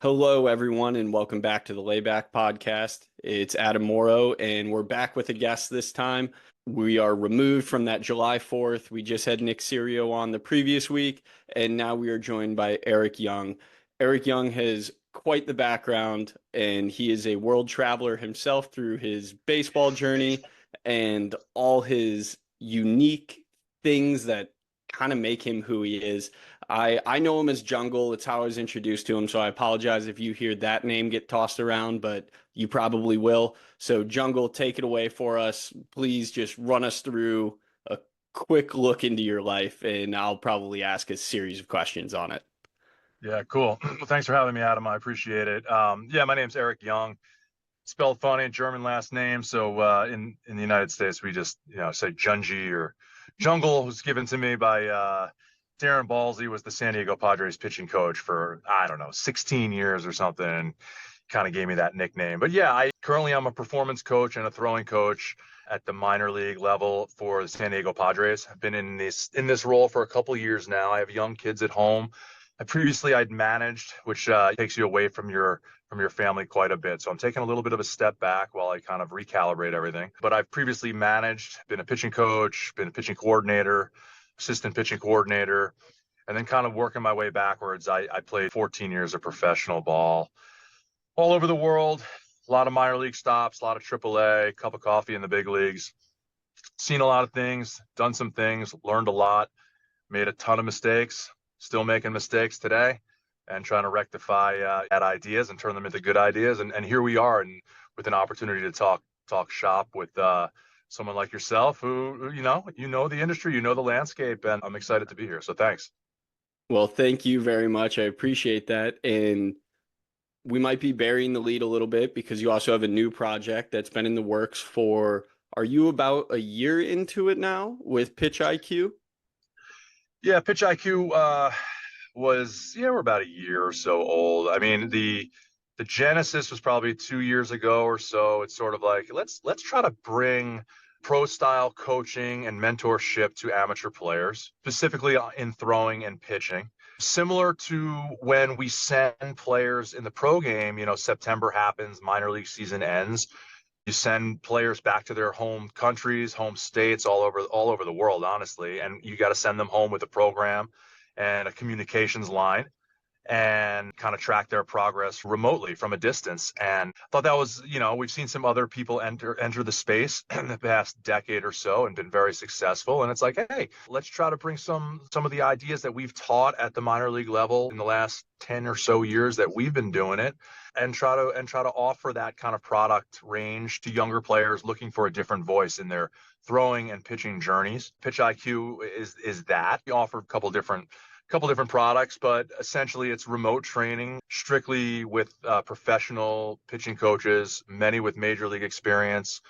Hello, everyone, and welcome back to the Layback podcast. It's Adam Moreau, and we're back with a guest this time. We are removed from that July 4th. We just had Nick Serio on the previous week, and now we are joined by Eric Young. Eric Young has quite the background, and he is a world traveler himself through his baseball journey and all his unique things that kind of make him who he is. I know him as Jungle. It's how I was introduced to him. So I apologize if you hear that name get tossed around, but you probably will. So Jungle, take it away for us. Please just run us through a quick look into your life, and I'll probably ask a series of questions on it. Yeah, cool. Well, thanks for having me, Adam. I appreciate it. Yeah, my name's Eric Young. Spelled funny, German last name. So in the United States, we just say Junge or Jungle. Was given to me by Darren Ballsy, was the San Diego Padres pitching coach for I don't know 16 years or something, and kind of gave me that nickname. But yeah, I'm a performance coach and a throwing coach at the minor league level for the San Diego Padres. I've been in this role for a couple of years now. I have young kids at home. I'd managed, which takes you away from your family quite a bit. So I'm taking a little bit of a step back while I kind of recalibrate everything. But I've previously managed, been a pitching coach, been a pitching coordinator, assistant pitching coordinator, and then kind of working my way backwards. I played 14 years of professional ball all over the world, a lot of minor league stops, a lot of AAA, cup of coffee in the big leagues. Seen a lot of things, done some things, learned a lot, made a ton of mistakes, still making mistakes today, and trying to rectify bad ideas and turn them into good ideas. And here we are, and with an opportunity to talk shop with someone like yourself, who you know the industry, you know the landscape, and I'm excited to be here. So thanks. Well, thank you very much. I appreciate that. And we might be burying the lead a little bit because you also have a new project that's been in the works for, are you about a year into it now with Pitch IQ? Yeah, Pitch IQ we're about a year or so old. I mean, the genesis was probably 2 years ago or so. It's sort of like let's try to bring pro style coaching and mentorship to amateur players, specifically in throwing and pitching. Similar to when we send players in the pro game, September happens, minor league season ends. You send players back to their home countries, home states, all over the world, honestly, and you got to send them home with a program and a communications line and kind of track their progress remotely from a distance. And I thought that was, we've seen some other people enter the space in the past decade or so and been very successful. And it's like, hey, let's try to bring some of the ideas that we've taught at the minor league level in the last 10 or so years that we've been doing it, and try to offer that kind of product range to younger players looking for a different voice in their throwing and pitching journeys. Pitch IQ is that. We offer a couple different products, but essentially it's remote training strictly with professional pitching coaches, many with major league experience,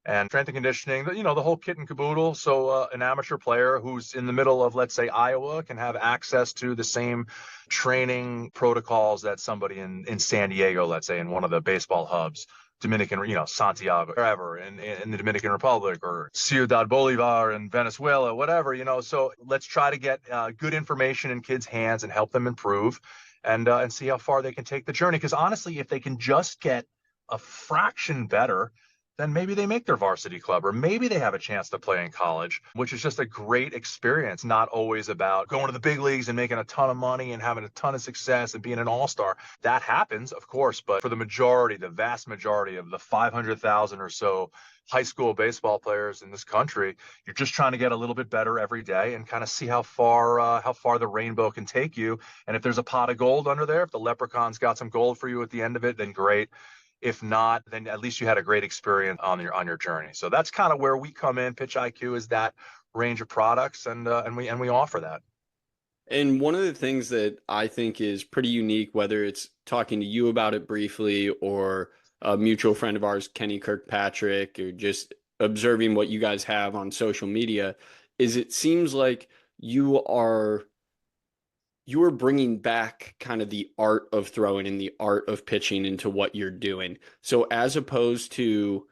and strength and conditioning, the whole kit and caboodle. So an amateur player who's in the middle of, let's say, Iowa can have access to the same training protocols that somebody in San Diego, let's say, in one of the baseball hubs, Dominican, Santiago, wherever, in the Dominican Republic, or Ciudad Bolivar in Venezuela, whatever, So let's try to get good information in kids' hands and help them improve, and see how far they can take the journey. Because honestly, if they can just get a fraction better, then maybe they make their varsity club, or maybe they have a chance to play in college, which is just a great experience. Not always about going to the big leagues and making a ton of money and having a ton of success and being an all-star. That happens, of course, but for the vast majority of the 500,000 or so high school baseball players in this country, you're just trying to get a little bit better every day and kind of see how far the rainbow can take you. And if there's a pot of gold under there, if the leprechaun's got some gold for you at the end of it, then great. If not, then at least you had a great experience on your journey. So that's kind of where we come in. Pitch IQ is that range of products, and we offer that. And one of the things that I think is pretty unique, whether it's talking to you about it briefly or a mutual friend of ours, Kenny Kirkpatrick, or just observing what you guys have on social media, is it seems like you are bringing back kind of the art of throwing and the art of pitching into what you're doing. So as opposed to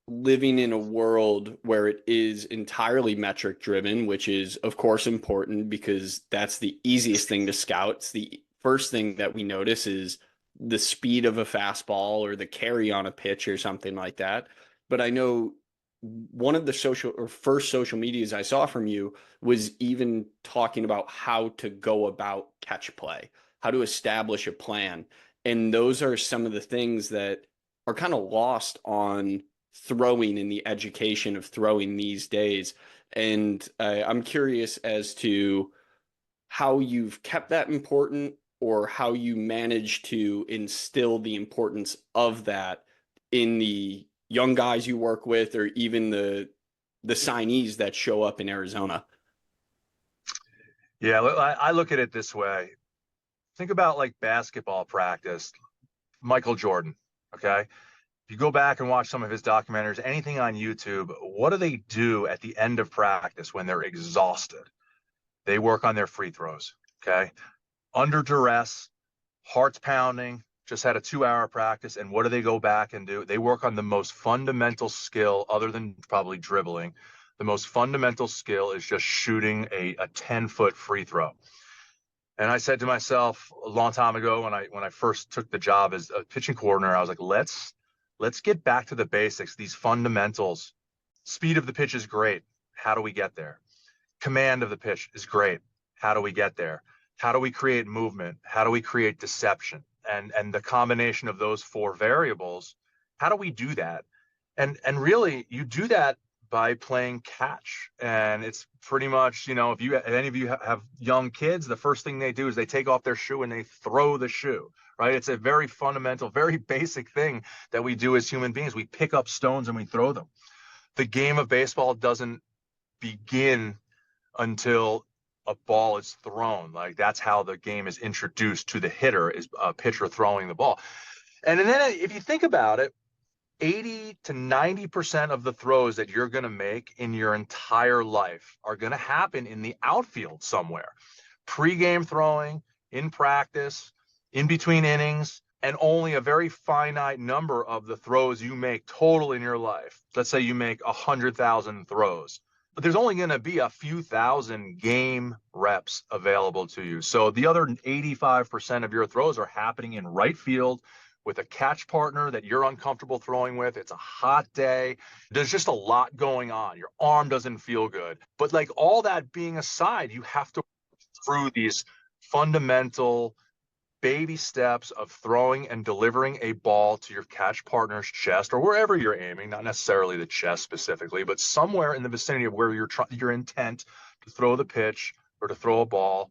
living in a world where it is entirely metric driven, which is of course important because that's the easiest thing to scout. It's the first thing that we notice is the speed of a fastball or the carry on a pitch or something like that. But I know one of the first social medias I saw from you was even talking about how to go about catch play, how to establish a plan. And those are some of the things that are kind of lost on throwing in the education of throwing these days. And I'm curious as to how you've kept that important or how you manage to instill the importance of that in the young guys you work with or even the signees that show up in Arizona. Yeah, I look at it this way. Think about like basketball practice. Michael Jordan, okay? If you go back and watch some of his documentaries, anything on YouTube, what do they do at the end of practice when they're exhausted? They work on their free throws, okay? Under duress, heart's pounding, just had a 2 hour practice. And what do they go back and do? They work on the most fundamental skill, other than probably dribbling. The most fundamental skill is just shooting a 10-foot free throw. And I said to myself a long time ago when I first took the job as a pitching coordinator, I was like, let's get back to the basics, these fundamentals. Speed of the pitch is great. How do we get there? Command of the pitch is great. How do we get there? How do we create movement? How do we create deception? And the combination of those four variables, how do we do that? And really, you do that by playing catch. And it's pretty much, if any of you have young kids, the first thing they do is they take off their shoe and they throw the shoe, right? It's a very fundamental, very basic thing that we do as human beings. We pick up stones and we throw them. The game of baseball doesn't begin until a ball is thrown. Like that's how the game is introduced to the hitter, is a pitcher throwing the ball. And then if you think about it, 80 to 90% of the throws that you're going to make in your entire life are going to happen in the outfield somewhere. Pre-game throwing, in practice, in between innings, and only a very finite number of the throws you make total in your life. Let's say you make 100,000 throws, but there's only going to be a few thousand game reps available to you. So the other 85% of your throws are happening in right field with a catch partner that you're uncomfortable throwing with. It's a hot day. There's just a lot going on. Your arm doesn't feel good. But like all that being aside, you have to through these fundamental baby steps of throwing and delivering a ball to your catch partner's chest or wherever you're aiming, not necessarily the chest specifically, but somewhere in the vicinity of where your intent to throw the pitch or to throw a ball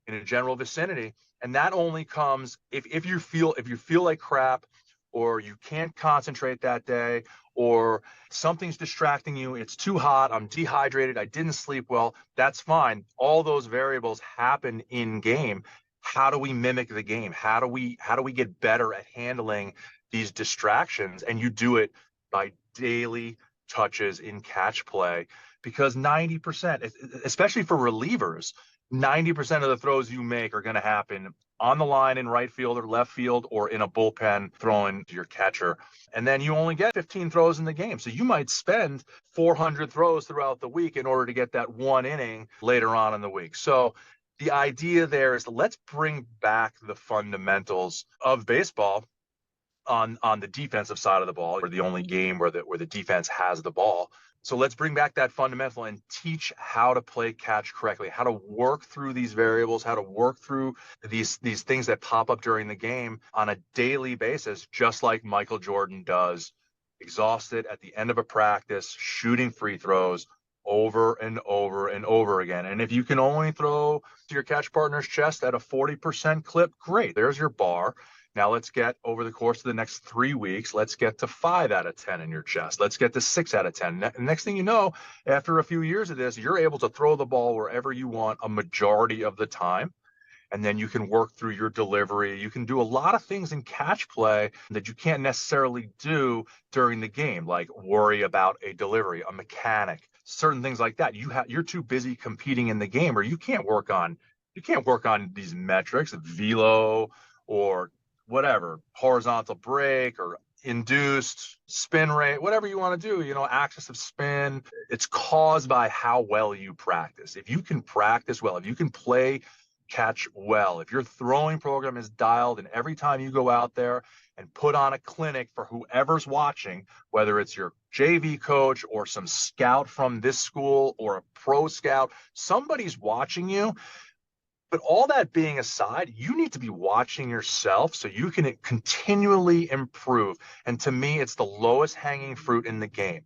in a general vicinity. And that only comes if you feel like crap, or you can't concentrate that day, or something's distracting you, it's too hot, I'm dehydrated, I didn't sleep well, that's fine. All those variables happen in game. How do we mimic the game? How do we get better at handling these distractions? And you do it by daily touches in catch play, because 90%, especially for relievers, 90% of the throws you make are going to happen on the line in right field or left field or in a bullpen throwing to your catcher. And then you only get 15 throws in the game. So you might spend 400 throws throughout the week in order to get that one inning later on in the week. So the idea there is let's bring back the fundamentals of baseball on the defensive side of the ball. We're the only game where the defense has the ball. So let's bring back that fundamental and teach how to play catch correctly, how to work through these variables, how to work through these things that pop up during the game on a daily basis, just like Michael Jordan does, exhausted at the end of a practice, shooting free throws over and over and over again. And if you can only throw to your catch partner's chest at a 40% clip, great. There's your bar. Now let's get, over the course of the next 3 weeks, let's get to 5 out of 10 in your chest. Let's get to 6 out of 10. Next thing you know, after a few years of this, you're able to throw the ball wherever you want a majority of the time. And then you can work through your delivery. You can do a lot of things in catch play that you can't necessarily do during the game, like worry about a delivery, a mechanic, certain things like that. You're too busy competing in the game, or you can't work on these metrics, velo or whatever, horizontal break or induced spin rate, whatever you want to do, axis of spin. It's caused by how well you practice. If you can practice well, if you can play catch well, if your throwing program is dialed, and every time you go out there and put on a clinic for whoever's watching, whether it's your JV coach or some scout from this school or a pro scout, somebody's watching you. But all that being aside, you need to be watching yourself so you can continually improve. And to me, it's the lowest hanging fruit in the game.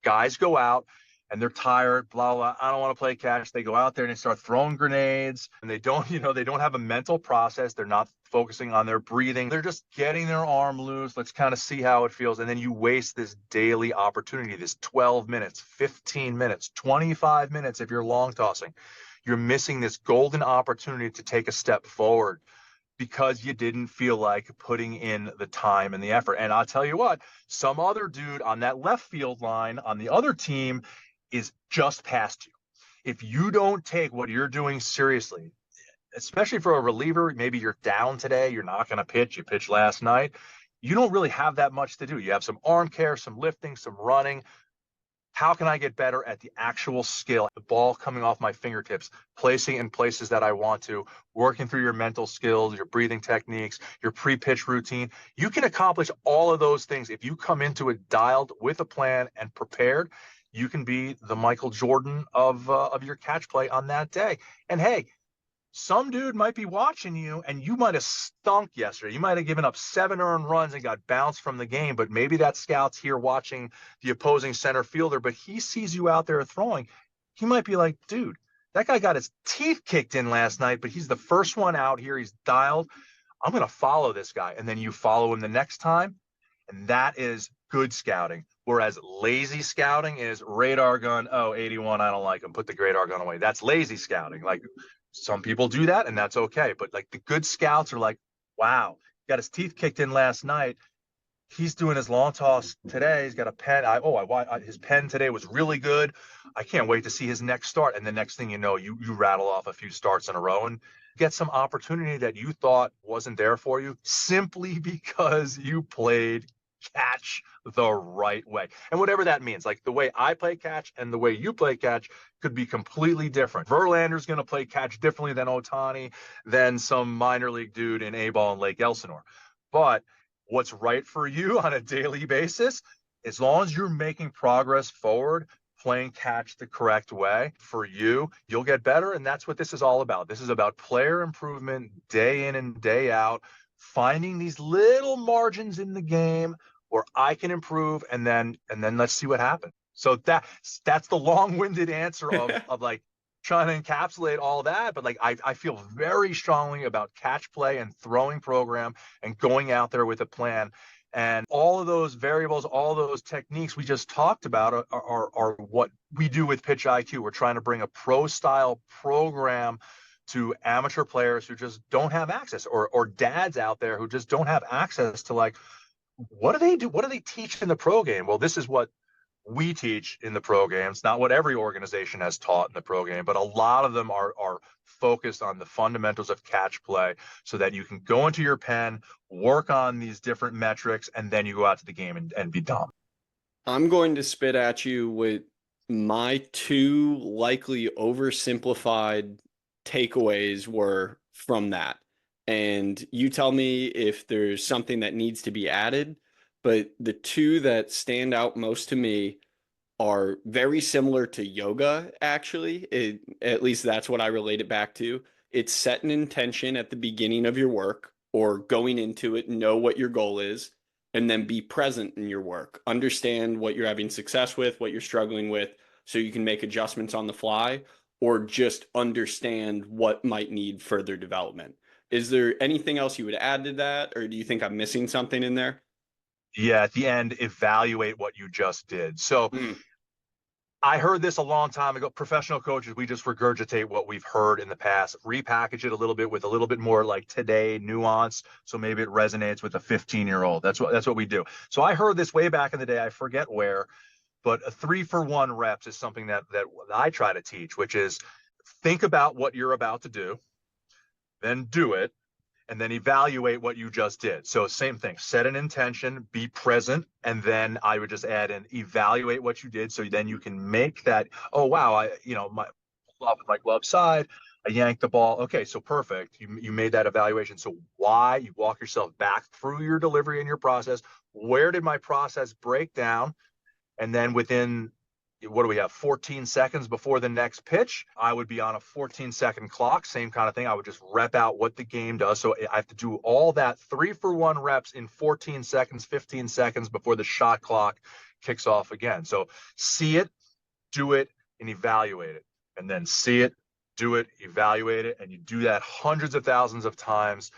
Guys go out and they're tired, blah, blah. I don't want to play catch. They go out there and they start throwing grenades, and they don't, they don't have a mental process. They're not focusing on their breathing. They're just getting their arm loose. Let's kind of see how it feels. And then you waste this daily opportunity, this 12 minutes, 15 minutes, 25 minutes if you're long tossing. You're missing this golden opportunity to take a step forward because you didn't feel like putting in the time and the effort. And I'll tell you what, some other dude on that left field line on the other team is just past you. If you don't take what you're doing seriously, especially for a reliever, maybe you're down today, you're not going to pitch, you pitched last night, you don't really have that much to do. You have some arm care, some lifting, some running. How can I get better at the actual skill, the ball coming off my fingertips, placing in places that I want to, working through your mental skills, your breathing techniques, your pre-pitch routine? You can accomplish all of those things if you come into it dialed with a plan and prepared. You can be the Michael Jordan of your catch play on that day. And hey, some dude might be watching you, and you might have stunk yesterday. You might have given up 7 earned runs and got bounced from the game, but maybe that scout's here watching the opposing center fielder, but he sees you out there throwing. He might be like, dude, that guy got his teeth kicked in last night, but he's the first one out here. He's dialed. I'm going to follow this guy. And then you follow him the next time, and that is good scouting. Whereas lazy scouting is radar gun. Oh, 81, I don't like him. Put the radar gun away. That's lazy scouting. Like, some people do that, and that's okay. But like the good scouts are like, wow, got his teeth kicked in last night. He's doing his long toss today. He's got a pen. His pen today was really good. I can't wait to see his next start. And the next thing you know, you rattle off a few starts in a row and get some opportunity that you thought wasn't there for you simply because you played catch the right way. And whatever that means, like the way I play catch and the way you play catch could be completely different. Verlander's going to play catch differently than Ohtani, than some minor league dude in A-ball in Lake Elsinore. But what's right for you on a daily basis, as long as you're making progress forward, playing catch the correct way for you, you'll get better. And that's what this is all about. This is about player improvement day in and day out, finding these little margins in the game where I can improve, and then let's see what happens. So that's the long-winded answer of like trying to encapsulate all that. But like I feel very strongly about catch play and throwing program and going out there with a plan. And all of those variables, all those techniques we just talked about are what we do with Pitch IQ. We're trying to bring a pro-style program to amateur players who just don't have access, or dads out there who just don't have access to, like, what do they do? What do they teach in the pro game? Well, this is what we teach in the pro game. It's not what every organization has taught in the pro game, but a lot of them are focused on the fundamentals of catch play so that you can go into your pen, work on these different metrics, and then you go out to the game and be dumb. I'm going to spit at you with my 2 likely oversimplified takeaways were from that. And you tell me if there's something that needs to be added. But the 2 that stand out most to me are very similar to yoga, actually. At least that's what I relate it back to. It's set an intention at the beginning of your work or going into it, know what your goal is, and then be present in your work. Understand what you're having success with, what you're struggling with, so you can make adjustments on the fly, or just understand what might need further development. Is there anything else you would add to that, or do you think I'm missing something in there? Yeah, at the end, evaluate what you just did. So I heard this a long time ago. Professional coaches, we just regurgitate what we've heard in the past, repackage it a little bit with a little bit more like today nuance. So maybe it resonates with a 15-year-old. That's what we do. So I heard this way back in the day. I forget where, but a 3-for-1 reps is something that I try to teach, which is think about what you're about to do, then do it, and then evaluate what you just did. So same thing, set an intention, be present, and then I would just add in evaluate what you did. So then you can make that, oh, wow, my glove side, I yanked the ball. Okay, so perfect. You made that evaluation. So why? You walk yourself back through your delivery and your process. Where did my process break down? And then within, what do we have, 14 seconds before the next pitch, I would be on a 14-second clock, same kind of thing. I would just rep out what the game does. So I have to do all that 3-for-1 reps in 14 seconds, 15 seconds before the shot clock kicks off again. So see it, do it, and evaluate it. And then see it, do it, evaluate it. And you do that hundreds of thousands of times.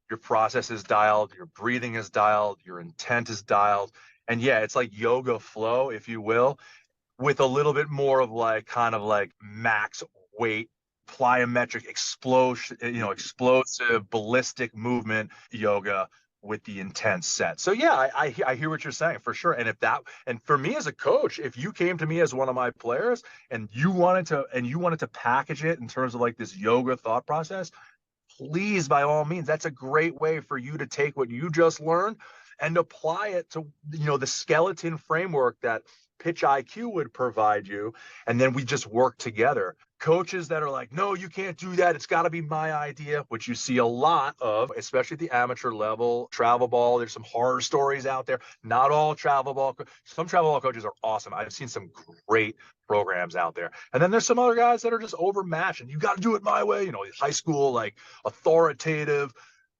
Your process is dialed, your breathing is dialed, your intent is dialed. And yeah, it's like yoga flow, if you will, with a little bit more of like kind of like max weight, plyometric explosion, explosive ballistic movement yoga with the intense set. So yeah, I hear what you're saying for sure. And for me as a coach, if you came to me as one of my players and you wanted to package it in terms of like this yoga thought process, please, by all means, that's a great way for you to take what you just learned and apply it to, the skeleton framework that pitch IQ would provide you. And then we just work together. Coaches that are like, no, you can't do that. It's got to be my idea, which you see a lot of, especially at the amateur level. Travel ball, there's some horror stories out there. Not all travel ball. Some travel ball coaches are awesome. I've seen some great programs out there. And then there's some other guys that are just overmatched and you got to do it my way. High school, like authoritative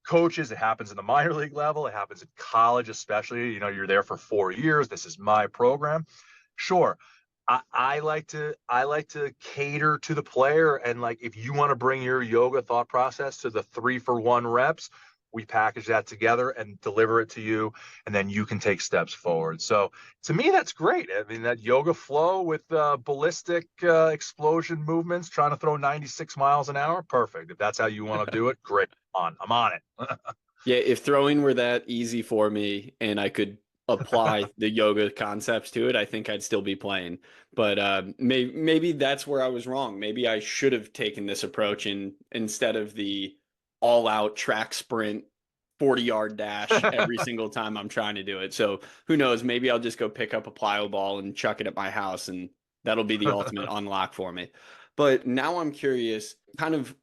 coaches. It happens in the minor league level. It happens in college, especially. You're there for 4 years. This is my program. Sure. I like to cater to the player. And like, if you want to bring your yoga thought process to the 3-for-1 reps, we package that together and deliver it to you, and then you can take steps forward. So to me, that's great. I mean, that yoga flow with ballistic explosion movements, trying to throw 96 miles an hour, perfect. If that's how you want to do it, great. I'm on it. Yeah, if throwing were that easy for me and I could apply the yoga concepts to it, I think I'd still be playing. But maybe that's where I was wrong. Maybe I should have taken this approach and instead of the all-out track sprint 40-yard dash every single time I'm trying to do it. So who knows? Maybe I'll just go pick up a plyo ball and chuck it at my house, and that'll be the ultimate unlock for me. But now I'm curious, kind of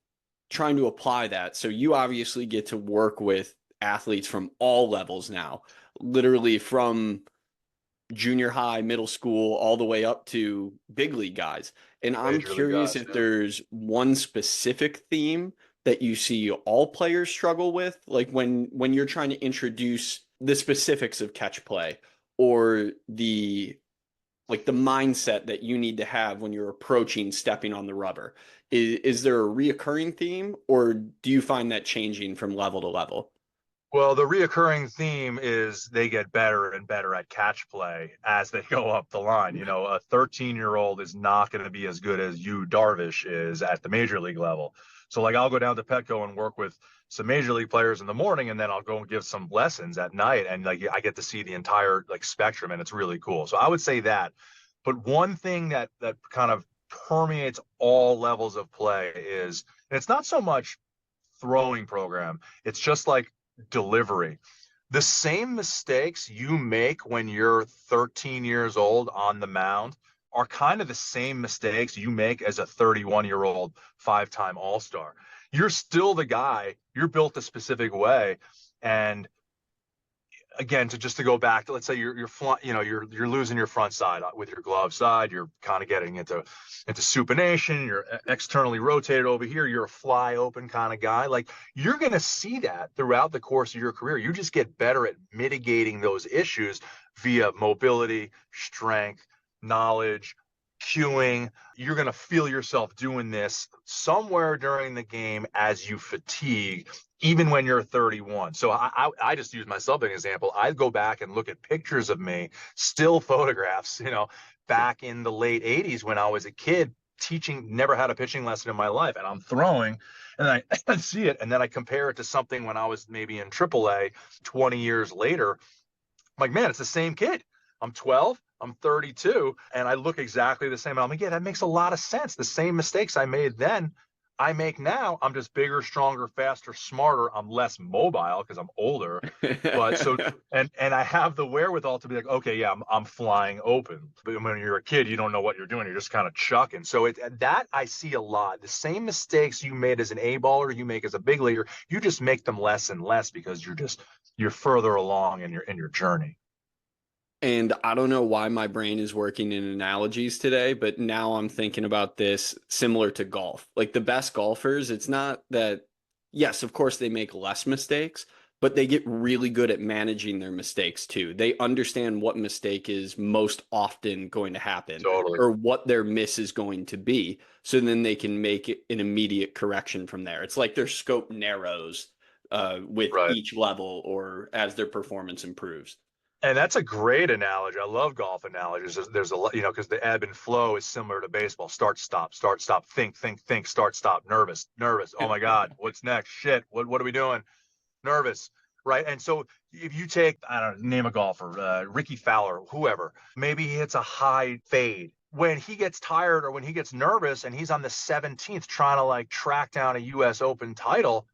trying to apply that. So you obviously get to work with athletes from all levels now, literally from junior high, middle school, all the way up to big league guys. And I'm Major league curious guys, if yeah. there's one specific theme that you see all players struggle with, like when you're trying to introduce the specifics of catch play or the mindset that you need to have when you're approaching stepping on the rubber. Is there a reoccurring theme, or do you find that changing from level to level? Well, the reoccurring theme is they get better and better at catch play as they go up the line. A 13-year-old is not going to be as good as you, Darvish, is at the major league level. So, like, I'll go down to Petco and work with some major league players in the morning, and then I'll go and give some lessons at night. And like, I get to see the entire like spectrum, and it's really cool. So I would say that. But one thing that kind of permeates all levels of play is, and it's not so much throwing program, it's just like delivery. The same mistakes you make when you're 13 years old on the mound are kind of the same mistakes you make as a 31-year-old five-time All-Star. You're still the guy, you're built a specific way. And again, to go back to, let's say you're losing your front side with your glove side, you're kind of getting into supination, you're externally rotated over here, you're a fly open kind of guy. Like, you're going to see that throughout the course of your career. You just get better at mitigating those issues via mobility, strength, knowledge, cueing. You're going to feel yourself doing this somewhere during the game as you fatigue, even when you're 31. So I just use myself as an example. I go back and look at pictures of me, still photographs, back in the late 80s when I was a kid teaching, never had a pitching lesson in my life, and I'm throwing, and I see it, and then I compare it to something when I was maybe in AAA 20 years later. I'm like, man, it's the same kid. I'm 12, I'm 32, and I look exactly the same. I'm like, yeah, that makes a lot of sense. The same mistakes I made then, I make now, I'm just bigger, stronger, faster, smarter. I'm less mobile because I'm older. But so and I have the wherewithal to be like, okay, yeah, I'm flying open. But when you're a kid, you don't know what you're doing. You're just kind of chucking. So that I see a lot. The same mistakes you made as an A baller, you make as a big leaguer, you just make them less and less because you're further along in your journey. And I don't know why my brain is working in analogies today, but now I'm thinking about this similar to golf. Like the best golfers, it's not that, yes, of course they make less mistakes, but they get really good at managing their mistakes too. They understand what mistake is most often going to happen Totally. or what their miss is going to be. So then they can make an immediate correction from there. It's like their scope narrows with Right. each level or as their performance improves. And that's a great analogy. I love golf analogies. There's a lot, because the ebb and flow is similar to baseball. Start, stop, think, start, stop, nervous, nervous. Oh my God, what's next? Shit, what are we doing? Nervous, right? And so if you take, I don't know, name a golfer, Ricky Fowler, whoever, maybe he hits a high fade. When he gets tired or when he gets nervous and he's on the 17th trying to like track down a U.S. Open title,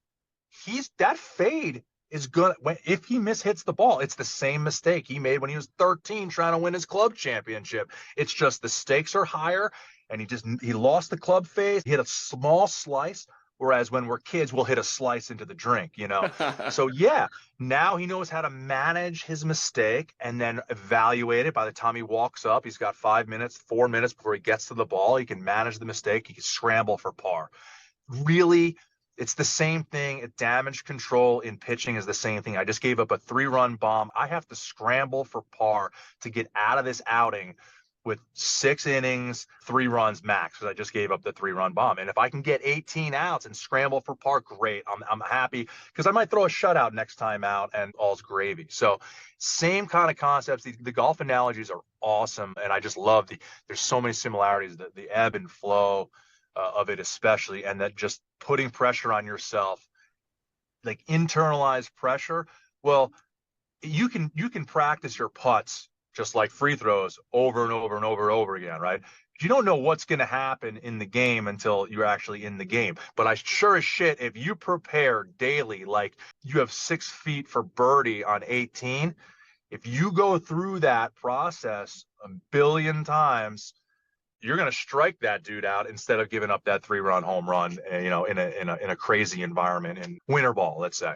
that fade is gonna if he mishits the ball, it's the same mistake he made when he was 13 trying to win his club championship. It's just the stakes are higher, and he lost the club phase. He hit a small slice, whereas when we're kids, we'll hit a slice into the drink. So yeah, now he knows how to manage his mistake and then evaluate it. By the time he walks up, he's got 5 minutes, 4 minutes before he gets to the ball. He can manage the mistake. He can scramble for par. Really, it's the same thing. Damage control in pitching is the same thing. I just gave up a 3-run bomb. I have to scramble for par to get out of this outing with 6 innings, 3 runs max, because I just gave up the 3-run bomb. And if I can get 18 outs and scramble for par, great. I'm happy because I might throw a shutout next time out and all's gravy. So same kind of concepts. The golf analogies are awesome. And I just love there's so many similarities, the ebb and flow of it especially, and that just putting pressure on yourself, like internalized pressure. Well, you can practice your putts just like free throws over and over and over and over again, right? You don't know what's going to happen in the game until you're actually in the game. But I sure as shit, if you prepare daily, like you have 6 feet for birdie on 18, if you go through that process a billion times, you're going to strike that dude out instead of giving up that 3-run home run, in a crazy environment in winter ball, let's say.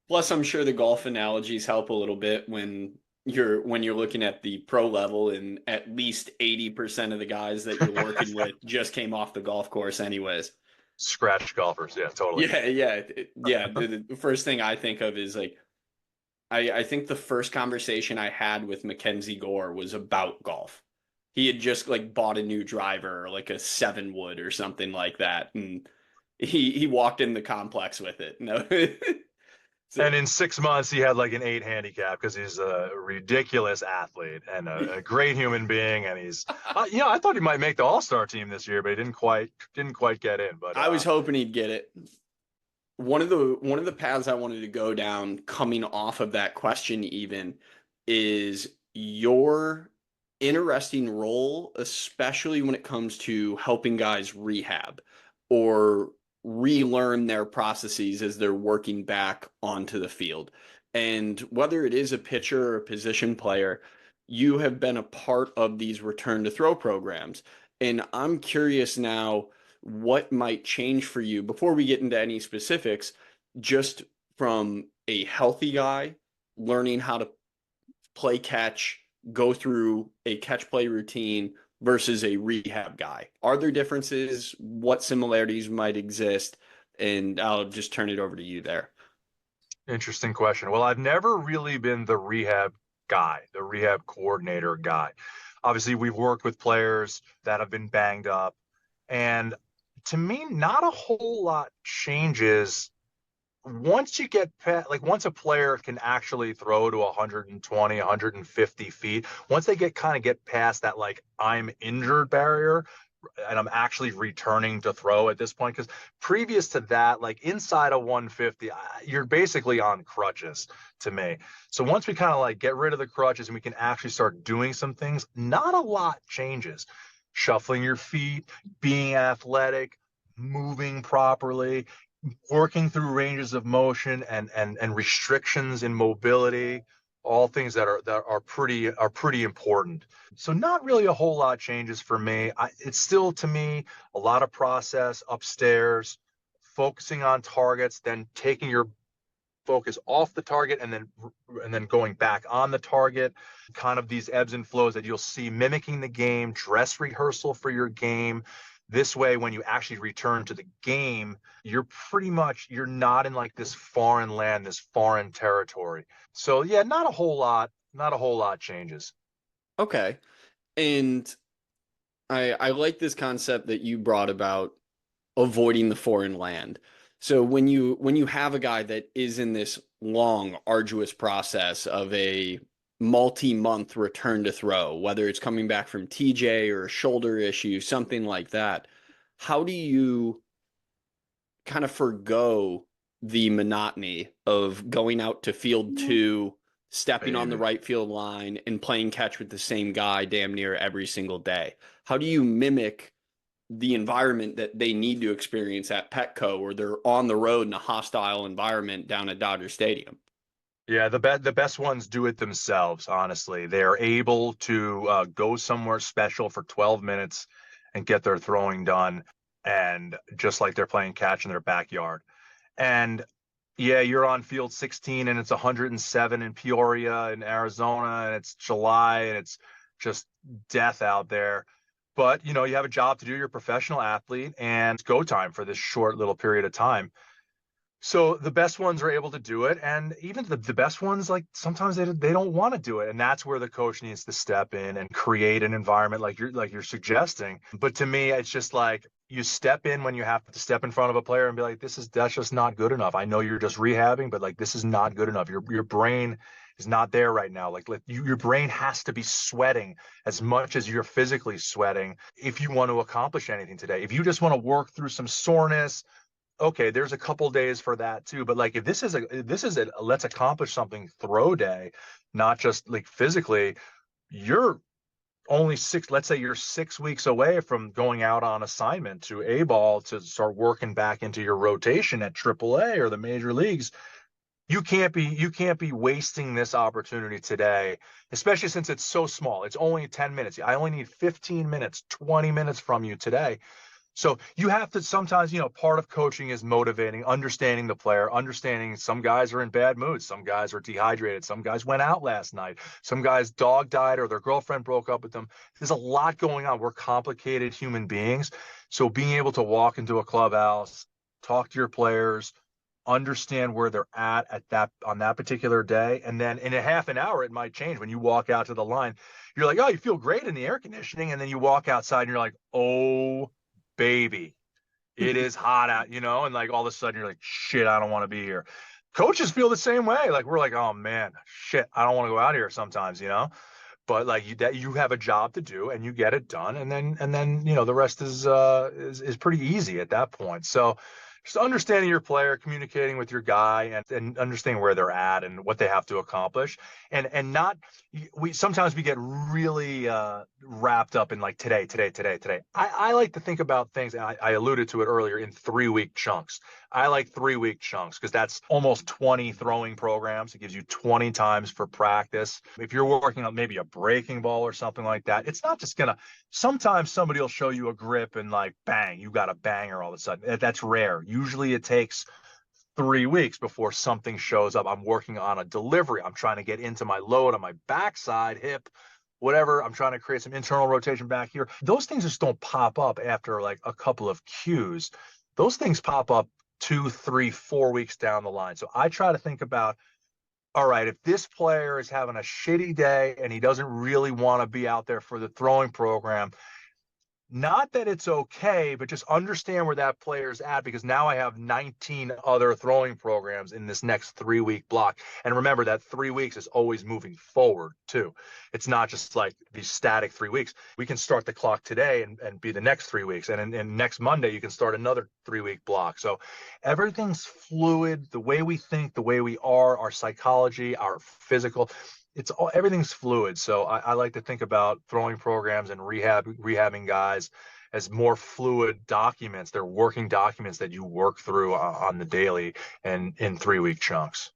Plus, I'm sure the golf analogies help a little bit when you're looking at the pro level, and at least 80% of the guys that you're working with just came off the golf course anyways. Scratch golfers, yeah, totally. Yeah. The first thing I think of is like I think the first conversation I had with Mackenzie Gore was about golf. He had just like bought a new driver, like a 7 wood or something like that, and he walked in the complex with it. No. So, And in 6 months, he had like an 8 handicap because he's a ridiculous athlete and a great human being. And I thought he might make the All-Star team this year, but he didn't quite get in. But I was hoping he'd get it. One of the paths I wanted to go down coming off of that question even is your interesting role, especially when it comes to helping guys rehab or relearn their processes as they're working back onto the field. And whether it is a pitcher or a position player, you have been a part of these return to throw programs. And I'm curious now what might change for you before we get into any specifics, just from a healthy guy learning how to play catch, go through a catch play routine versus a rehab guy. Are there differences? What similarities might exist? And I'll just turn it over to you there. interesting question. Well, I've never really been the rehab guy, the rehab coordinator guy. Obviously, we've worked with players that have been banged up. And to me, not a whole lot changes once you get past, like once a player can actually throw to 120, 150 feet, once they get past that, like I'm injured barrier and I'm actually returning to throw at this point. Because previous to that, like inside of 150, you're basically on crutches to me. So once we kind of like get rid of the crutches and we can actually start doing some things, not a lot changes. Shuffling your feet, being athletic, moving properly, working through ranges of motion and restrictions in mobility, all things that are pretty important. So not really a whole lot changes for me. It's still, to me, a lot of process upstairs, focusing on targets, then taking your focus off the target and then going back on the target, kind of these ebbs and flows that you'll see mimicking the game, dress rehearsal for your game. This way, when you actually return to the game, you're not in like this foreign land, this foreign territory. So yeah, not a whole lot changes. Okay. And I like this concept that you brought about avoiding the foreign land. So when you have a guy that is in this long, arduous process of a multi-month return to throw, whether it's coming back from TJ or a shoulder issue, something like that, how do you kind of forgo the monotony of going out to field two, stepping on the Baby. right field line, and playing catch with the same guy damn near every single day? How do you mimic the environment that they need to experience at Petco, or they're on the road in a hostile environment down at Dodger Stadium? Yeah, the best ones do it themselves, honestly. They're able to go somewhere special for 12 minutes and get their throwing done, and just like they're playing catch in their backyard. And yeah, you're on field 16 and it's 107 in Peoria in Arizona and it's July and it's just death out there. But you have a job to do. You're a professional athlete and it's go time for this short little period of time. So the best ones are able to do it, and even the best ones, like sometimes they don't want to do it, and that's where the coach needs to step in and create an environment like you're suggesting. But to me, it's just like you step in when you have to step in front of a player and be like, that's just not good enough. I know you're just rehabbing, but like this is not good enough. Your brain is not there right now. Your brain has to be sweating as much as you're physically sweating if you want to accomplish anything today. If you just want to work through some soreness, okay, there's a couple days for that too. But like if this is a let's accomplish something throw day, not just like physically, you're only let's say you're 6 weeks away from going out on assignment to A ball to start working back into your rotation at AAA or the major leagues. You can't be wasting this opportunity today, especially since it's so small. It's only 10 minutes. I only need 15 minutes, 20 minutes from you today. So you have to sometimes, part of coaching is motivating, understanding the player, understanding some guys are in bad moods, some guys are dehydrated, some guys went out last night, some guys dog died or their girlfriend broke up with them. There's a lot going on. We're complicated human beings. So being able to walk into a clubhouse, talk to your players, understand where they're at that on that particular day, and then in a half an hour it might change. When you walk out to the line, you're like, oh, you feel great in the air conditioning, and then you walk outside and you're like, oh baby, it is hot out, and like all of a sudden you're like, shit, I don't want to be here. Coaches feel the same way. Like we're like, oh man, shit, I don't want to go out here sometimes. But like you have a job to do and you get it done, and then the rest is pretty easy at that point. So just understanding your player, communicating with your guy, and understanding where they're at and what they have to accomplish, and not we sometimes we get really wrapped up in like today, today, today, today. I like to think about things, and I alluded to it earlier, in 3 week chunks. I like 3 week chunks because that's almost 20 throwing programs. It gives you 20 times for practice. If you're working on maybe a breaking ball or something like that, it's not just gonna. Sometimes somebody will show you a grip and like bang, you got a banger all of a sudden. That's rare. Usually it takes 3 weeks before something shows up. I'm working on a delivery. I'm trying to get into my load on my backside, hip, whatever. I'm trying to create some internal rotation back here. Those things just don't pop up after like a couple of cues. Those things pop up 2, 3, 4 weeks down the line. So I try to think about, all right, if this player is having a shitty day and he doesn't really want to be out there for the throwing program, not that it's okay, but just understand where that player's at, because now I have 19 other throwing programs in this next 3 week block. And remember that 3 weeks is always moving forward too. It's not just like these static 3 weeks. We can start the clock today and be the next 3 weeks. And next Monday, you can start another 3 week block. So everything's fluid. The way we think, the way we are, our psychology, our physical, everything's fluid. So I like to think about throwing programs and rehabbing guys as more fluid documents. They're working documents that you work through on the daily and in 3 week chunks.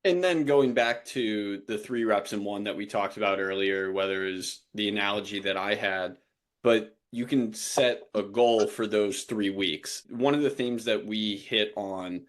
And then going back to the 3 reps in 1 that we talked about earlier, whether it's the analogy that I had, but you can set a goal for those 3 weeks. One of the themes that we hit on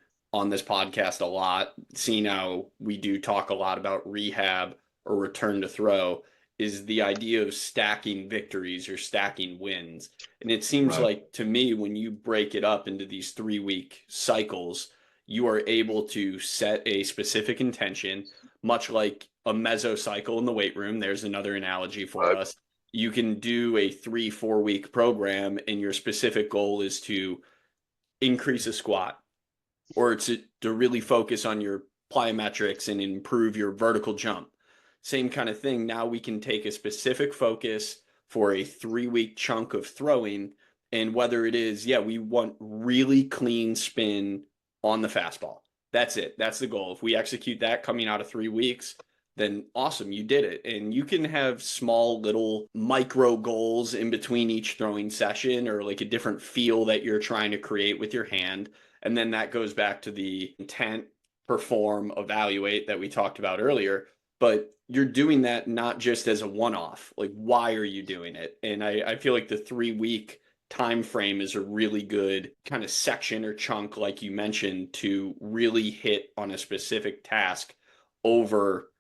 this podcast a lot, seeing how we do talk a lot about rehab or return to throw, is the idea of stacking victories or stacking wins. And it seems Right. like to me, when you break it up into these 3 week cycles, you are able to set a specific intention, much like a mesocycle in the weight room. There's another analogy for Right. us. You can do a 3, 4 week program, and your specific goal is to increase a squat or to really focus on your plyometrics and improve your vertical jump. Same kind of thing. Now we can take a specific focus for a 3 week chunk of throwing. And whether it is, yeah, we want really clean spin on the fastball. That's it. That's the goal. If we execute that coming out of 3 weeks, then awesome, you did it. And you can have small little micro goals in between each throwing session or like a different feel that you're trying to create with your hand. And then that goes back to the intent, perform, evaluate that we talked about earlier. But you're doing that not just as a one-off. Like, why are you doing it? And I feel like the 3 week time frame is a really good kind of section or chunk, like you mentioned, to really hit on a specific task over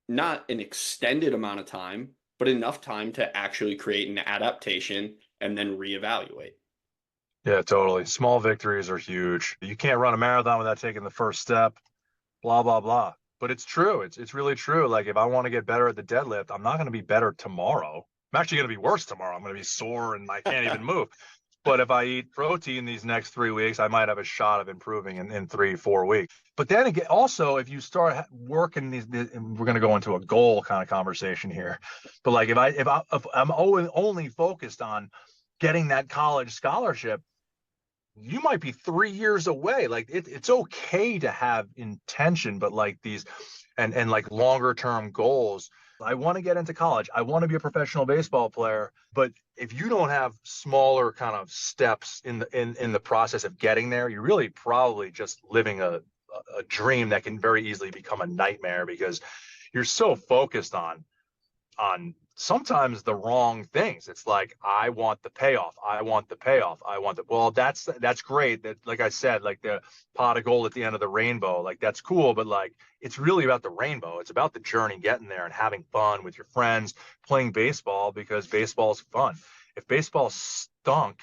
not an extended amount of time, but enough time to actually create an adaptation and then reevaluate. Yeah, totally. Small victories are huge. You can't run a marathon without taking the first step, blah, blah, blah. But it's true. It's really true. Like if I want to get better at the deadlift, I'm not going to be better tomorrow. I'm actually going to be worse tomorrow. I'm going to be sore and I can't even move. But if I eat protein these next 3 weeks, I might have a shot of improving in 3, 4 weeks. But then again, also, if you start working and we're going to go into a goal kind of conversation here. But like if I'm only focused on getting that college scholarship, you might be 3 years away. Like it's okay to have intention, but like these and like longer term goals. I want to get into college. I want to be a professional baseball player. But if you don't have smaller kind of steps in the process of getting there, you're really probably just living a dream that can very easily become a nightmare because you're so focused on sometimes the wrong things. It's like, I want the payoff. I want the payoff. I want the, well, that's great. That, like I said, like the pot of gold at the end of the rainbow, like that's cool. But like, it's really about the rainbow. It's about the journey, getting there and having fun with your friends, playing baseball because baseball is fun. If baseball stunk,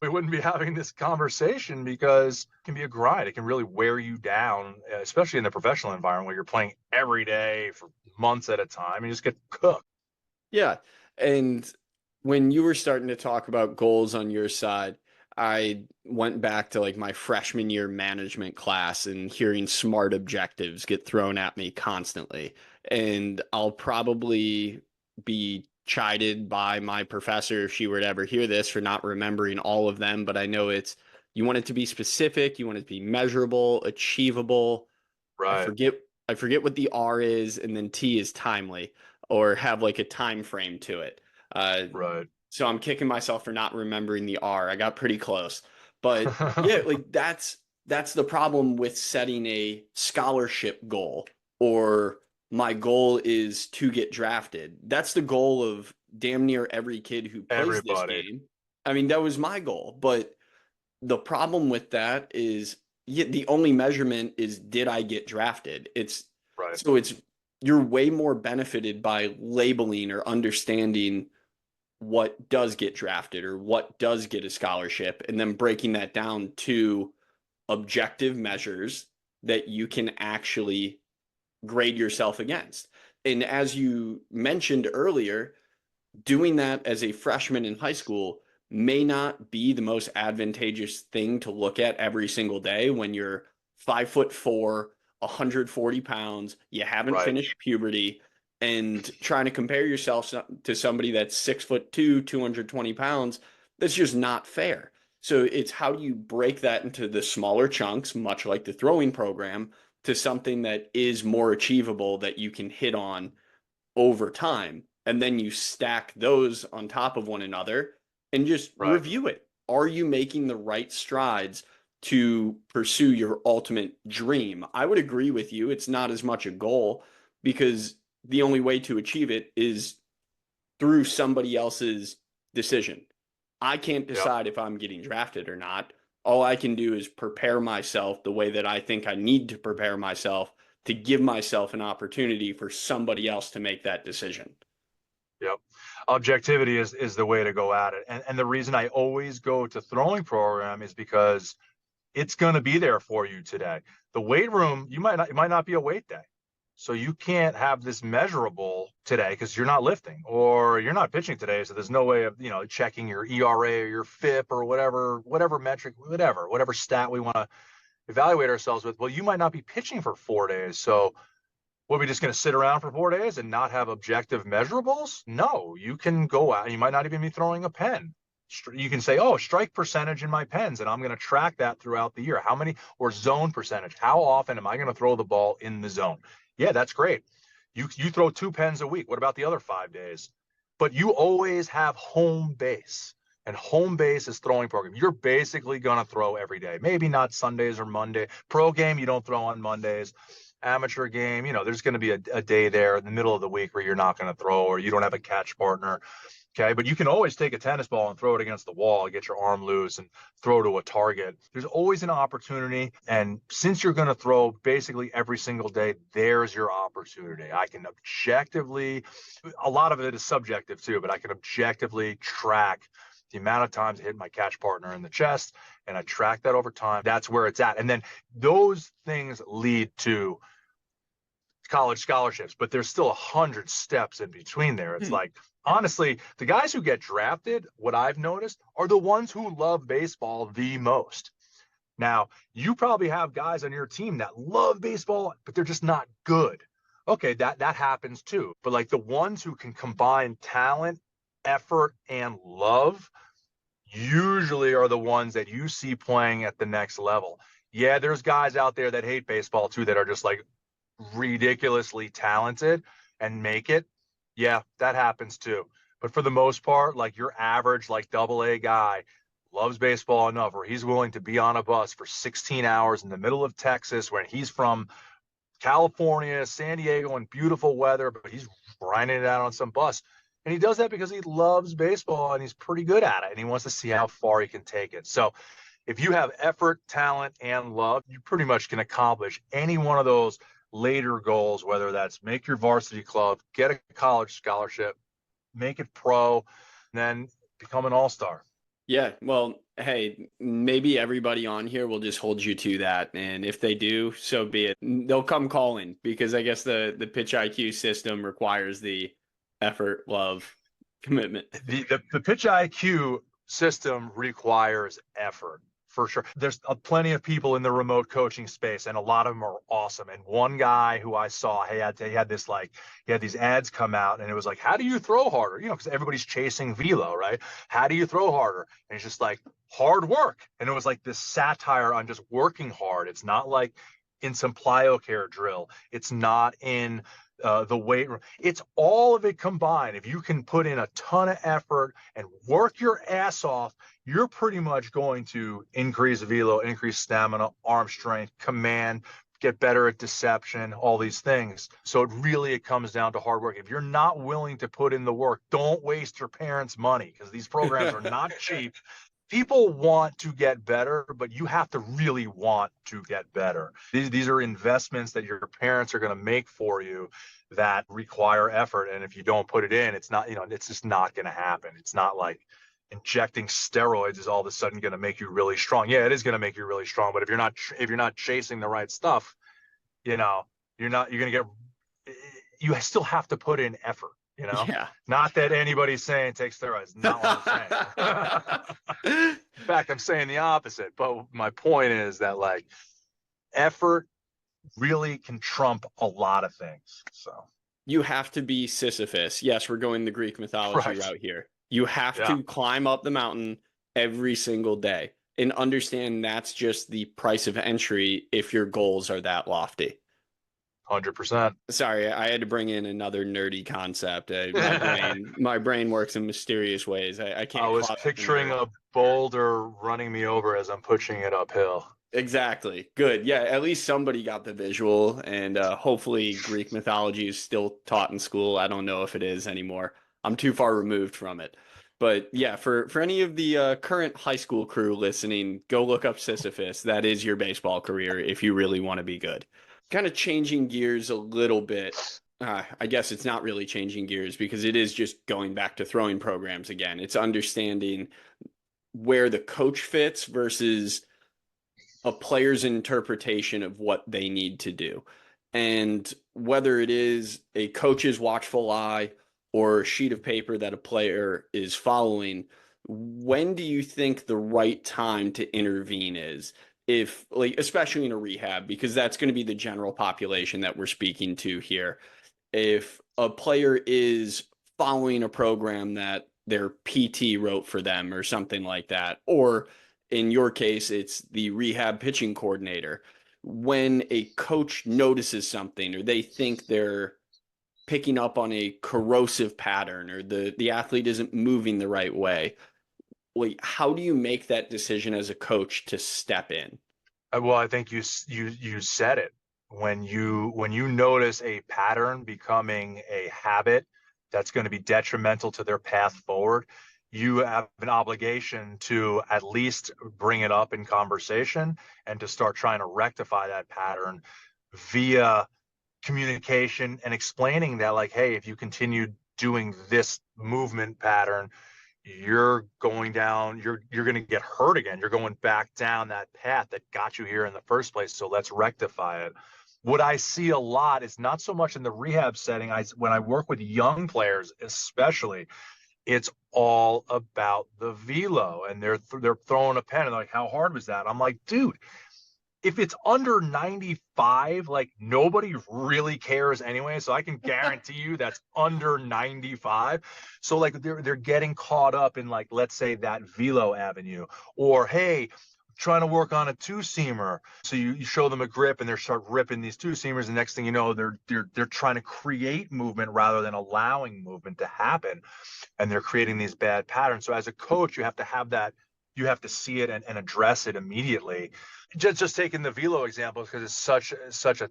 we wouldn't be having this conversation because it can be a grind. It can really wear you down, especially in the professional environment where you're playing every day for months at a time and you just get cooked. Yeah. And when you were starting to talk about goals on your side, I went back to like my freshman year management class and hearing SMART objectives get thrown at me constantly. And I'll probably be chided by my professor if she were to ever hear this for not remembering all of them. But I know it's you want it to be specific, you want it to be measurable, achievable. I Right. forget I forget what the R is, and then T is timely or have like a time frame to it. Uh, Right. so I'm kicking myself for not remembering the R. I got pretty close. But yeah, like that's the problem with setting a scholarship goal or my goal is to get drafted. That's the goal of damn near every kid who plays this Everybody. game. I mean, that was my goal, but the problem with that is the only measurement is did I get drafted? Right. It's you're way more benefited by labeling or understanding what does get drafted or what does get a scholarship and then breaking that down to objective measures that you can actually grade yourself against. And as you mentioned earlier, doing that as a freshman in high school may not be the most advantageous thing to look at every single day when you're 5'4", 140 pounds, you haven't Right. finished puberty, and trying to compare yourself to somebody that's 6'2", 220 pounds. That's just not fair. So it's how do you break that into the smaller chunks, much like the throwing program, to something that is more achievable that you can hit on over time, and then you stack those on top of one another, and just Right. review it. Are you making the right strides to pursue your ultimate dream? I would agree with you. It's not as much a goal because the only way to achieve it is through somebody else's decision. I can't Yep. decide if I'm getting drafted or not. All I can do is prepare myself the way that I think I need to prepare myself to give myself an opportunity for somebody else to make that decision. Yep. Objectivity is the way to go at it. And the reason I always go to throwing program is because it's going to be there for you today. The weight room, it might not be a weight day. So you can't have this measurable today because you're not lifting or you're not pitching today. So there's no way of, checking your ERA or your FIP or whatever metric, whatever stat we want to evaluate ourselves with. Well, you might not be pitching for 4 days. So what, are we just going to sit around for 4 days and not have objective measurables? No, you can go out. You might not even be throwing a pen. You can say, oh, strike percentage in my pens, and I'm going to track that throughout the year. How many, or zone percentage? How often am I going to throw the ball in the zone? Yeah, that's great. You throw 2 pens a week. What about the other 5 days? But you always have home base. And home base is throwing program. You're basically going to throw every day. Maybe not Sundays or Monday. Pro game, you don't throw on Mondays. Amateur game, there's going to be a day there in the middle of the week where you're not going to throw or you don't have a catch partner. Okay. But you can always take a tennis ball and throw it against the wall, get your arm loose and throw to a target. There's always an opportunity. And since you're going to throw basically every single day, there's your opportunity. I can objectively, a lot of it is subjective too, but I can objectively track the amount of times I hit my catch partner in the chest, and I track that over time. That's where it's at. And then those things lead to college scholarships, but there's still 100 steps in between there. It's like, honestly, the guys who get drafted, what I've noticed, are the ones who love baseball the most. Now, you probably have guys on your team that love baseball, but they're just not good. Okay, that happens too. But like the ones who can combine talent, effort, and love usually are the ones that you see playing at the next level. Yeah, there's guys out there that hate baseball too that are just like ridiculously talented and make it. Yeah, that happens too. But for the most part, like your average, like AA guy loves baseball enough where he's willing to be on a bus for 16 hours in the middle of Texas when he's from California, San Diego, and beautiful weather, but he's grinding it out on some bus. And he does that because he loves baseball and he's pretty good at it and he wants to see how far he can take it. So if you have effort, talent, and love, you pretty much can accomplish any one of those later goals, whether that's make your varsity club, get a college scholarship, make it pro, and then become an all-star. Yeah, well, hey, maybe everybody on here will just hold you to that. And if they do, so be it. They'll come calling because I guess the pitch IQ system requires the effort, love, commitment. The pitch IQ system requires effort. For sure. There's plenty of people in the remote coaching space, and a lot of them are awesome. And one guy who I saw, he had these ads come out, and it was like, how do you throw harder? Because everybody's chasing velo, right? How do you throw harder? And it's just like hard work. And it was like this satire on just working hard. It's not like in some plyo care drill. It's not in the weight room. It's all of it combined. If you can put in a ton of effort and work your ass off, you're pretty much going to increase velo, increase stamina, arm strength, command, get better at deception, all these things. So it comes down to hard work. If you're not willing to put in the work, don't waste your parents' money because these programs are not cheap. People want to get better, but you have to really want to get better. These are investments that your parents are going to make for you that require effort. And if you don't put it in, it's not, it's just not going to happen. It's not like injecting steroids is all of a sudden going to make you really strong. Yeah, it is going to make you really strong. But if you're not chasing the right stuff, you're going to get, you still have to put in effort. Yeah. Not that anybody's saying take steroids. Not what I'm saying. In fact, I'm saying the opposite. But my point is that like effort really can trump a lot of things. So you have to be Sisyphus. Yes, we're going the Greek mythology route here. You have to climb up the mountain every single day and understand that's just the price of entry if your goals are that lofty. 100%. Sorry, I had to bring in another nerdy concept. My brain works in mysterious ways. I I can't was closet the picturing nerd. a boulder running me over as I'm pushing it uphill. Exactly. Good. Yeah, at least somebody got the visual, and hopefully Greek mythology is still taught in school. I don't know if it is anymore. I'm too far removed from it. But yeah, for any of the current high school crew listening, go look up Sisyphus. That is your baseball career if you really want to be good. Kind of changing gears a little bit. I guess it's not really changing gears because it is just going back to throwing programs again. It's understanding where the coach fits versus a player's interpretation of what they need to do. And whether it is a coach's watchful eye or a sheet of paper that a player is following, when do you think the right time to intervene is? If, like, especially in a rehab, because that's going to be the general population that we're speaking to here. If a player is following a program that their PT wrote for them or something like that, or in your case, it's the rehab pitching coordinator. When a coach notices something or they think they're picking up on a corrosive pattern or the athlete isn't moving the right way, like how do you make that decision as a coach to step in? Well, I think you said it. When you notice a pattern becoming a habit that's going to be detrimental to their path forward, you have an obligation to at least bring it up in conversation and to start trying to rectify that pattern via communication and explaining that, like, hey, if you continue doing this movement pattern, you're going down, you're going to get hurt again. You're going back down that path that got you here in the first place. So let's rectify it. What I see a lot is not so much in the rehab setting. When I work with young players, especially, it's all about the velo, and they're throwing a pen and they're like, how hard was that? I'm like, dude, if it's under 95, like nobody really cares anyway. So I can guarantee you that's under 95. So like they're getting caught up in, like, let's say that velo avenue, or hey, trying to work on a two-seamer. So you show them a grip and they start ripping these two-seamers. The next thing you know, they're trying to create movement rather than allowing movement to happen. And they're creating these bad patterns. So as a coach, you have to have that, you have to see it and address it immediately. Just taking the velo example because it's such a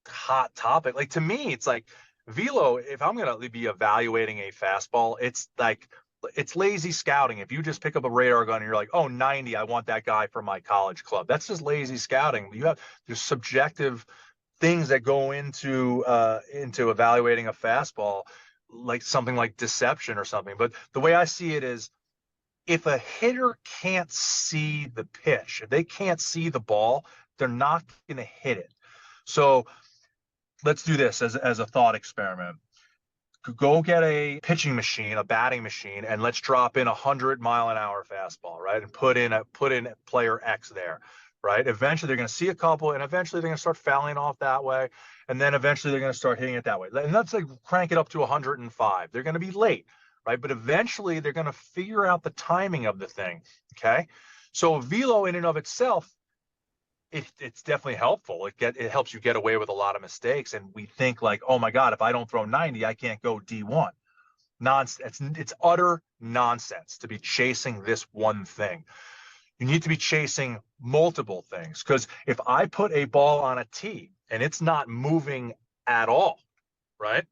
hot topic. Like, to me, it's like velo. If I'm going to be evaluating a fastball, it's like it's lazy scouting. If you just pick up a radar gun and you're like, oh, 90, I want that guy for my college club. That's just lazy scouting. There's subjective things that go into evaluating a fastball, like something like deception or something. But the way I see it is, if a hitter can't see the pitch, if they can't see the ball, they're not going to hit it. So let's do this as a thought experiment. Go get a pitching machine, a batting machine, and let's drop in 100-mile-an-hour fastball, right? And put in player X there, right? Eventually they're going to see a couple, and eventually they're going to start fouling off that way, and then eventually they're going to start hitting it that way. And let's like crank it up to 105. They're going to be late, right? But eventually they're going to figure out the timing of the thing. Okay, so velo in and of itself, it's definitely helpful. It helps you get away with a lot of mistakes. And we think like, oh my God, if I don't throw 90, I can't go D1. Nonsense. It's utter nonsense to be chasing this one thing. You need to be chasing multiple things, because if I put a ball on a tee and it's not moving at all, right?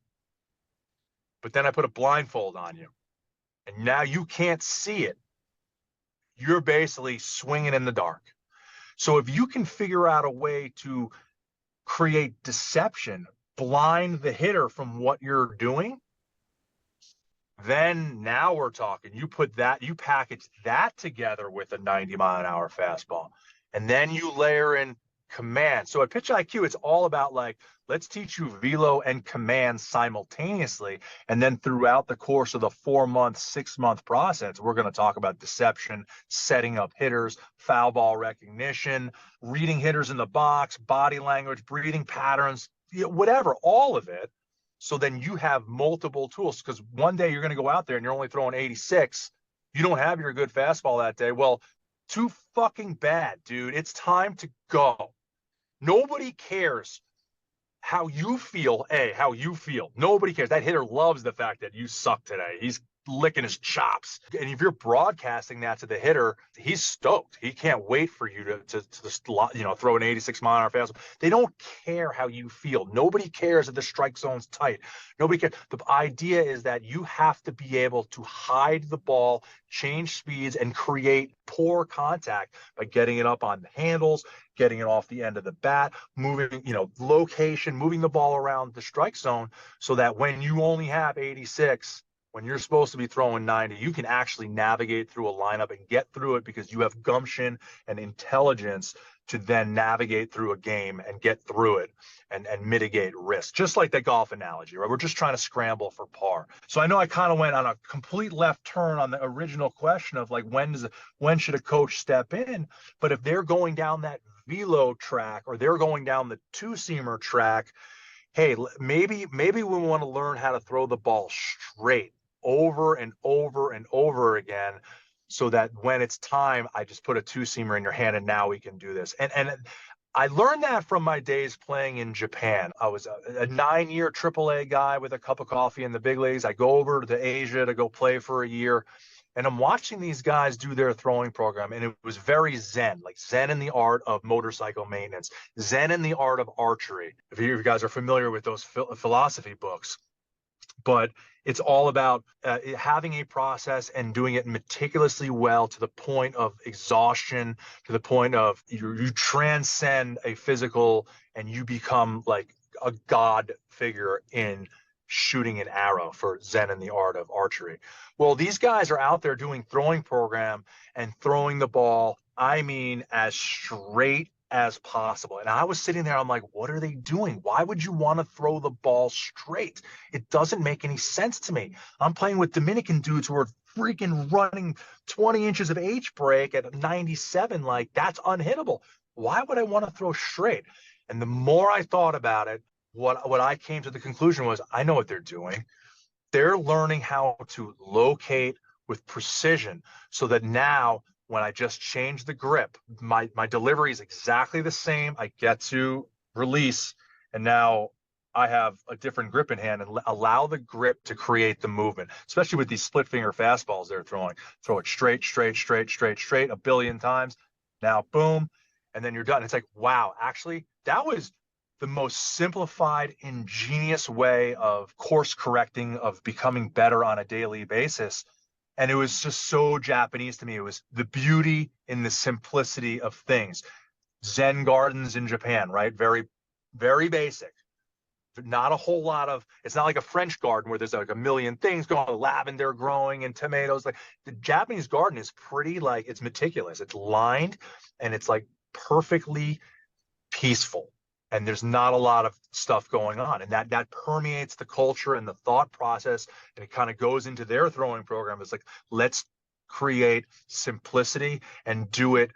But then I put a blindfold on you and now you can't see it. You're basically swinging in the dark. So if you can figure out a way to create deception, blind the hitter from what you're doing, then now we're talking. You package that together with a 90-mile-an-hour fastball, and then you layer in command. So at Pitch IQ, it's all about, like, let's teach you velo and command simultaneously. And then throughout the course of the 4-month, 6-month process, we're going to talk about deception, setting up hitters, foul ball recognition, reading hitters in the box, body language, breathing patterns, whatever, all of it. So then you have multiple tools, because one day you're going to go out there and you're only throwing 86. You don't have your good fastball that day. Well, too fucking bad, dude. It's time to go. Nobody cares how you feel. How you feel. Nobody cares. That hitter loves the fact that you suck today. He's licking his chops. And if you're broadcasting that to the hitter, he's stoked. He can't wait for you to throw an 86-mile-an-hour fastball. They don't care how you feel. Nobody cares if the strike zone's tight. Nobody cares. The idea is that you have to be able to hide the ball, change speeds, and create poor contact by getting it up on the handles, getting it off the end of the bat, moving, location, moving the ball around the strike zone so that when you only have 86, when you're supposed to be throwing 90, you can actually navigate through a lineup and get through it because you have gumption and intelligence to then navigate through a game and get through it and mitigate risk. Just like that golf analogy, right? We're just trying to scramble for par. So I know I kind of went on a complete left turn on the original question of like, when should a coach step in? But if they're going down that velo track or they're going down the two-seamer track, hey, maybe we want to learn how to throw the ball straight over and over and over again so that when it's time, I just put a two-seamer in your hand and now we can do this. And I learned that from my days playing in Japan. I was a 9-year AAA guy with a cup of coffee in the big leagues. I go over to Asia to go play for a year. And I'm watching these guys do their throwing program, and it was very zen, like zen in the art of motorcycle maintenance, zen in the art of archery. If you guys are familiar with those philosophy books, but it's all about having a process and doing it meticulously well to the point of exhaustion, to the point of you transcend a physical and you become like a god figure in shooting an arrow for zen in the art of archery. Well, these guys are out there doing throwing program and throwing the ball, I mean, as straight as possible. And I was sitting there, I'm like, what are they doing? Why would you want to throw the ball straight? It doesn't make any sense to me. I'm playing with Dominican dudes who are freaking running 20 inches of H break at 97. Like, that's unhittable. Why would I want to throw straight? And the more I thought about it, what I came to the conclusion was, I know what they're doing. They're learning how to locate with precision so that now when I just change the grip, my delivery is exactly the same. I get to release, and now I have a different grip in hand and allow the grip to create the movement, especially with these split finger fastballs they're throwing. Throw it straight, straight, straight, straight, straight a billion times. Now, boom, and then you're done. It's like, wow, actually, that was the most simplified, ingenious way of course correcting, of becoming better on a daily basis. And it was just so Japanese to me. It was the beauty in the simplicity of things. Zen gardens in Japan, right? Very, very basic. Not a whole lot of, it's not like a French garden where there's like a million things going on, lavender growing and tomatoes. Like the Japanese garden is pretty, like, it's meticulous. It's lined and it's like perfectly peaceful. And there's not a lot of stuff going on. And that permeates the culture and the thought process. And it kind of goes into their throwing program. It's like, let's create simplicity and do it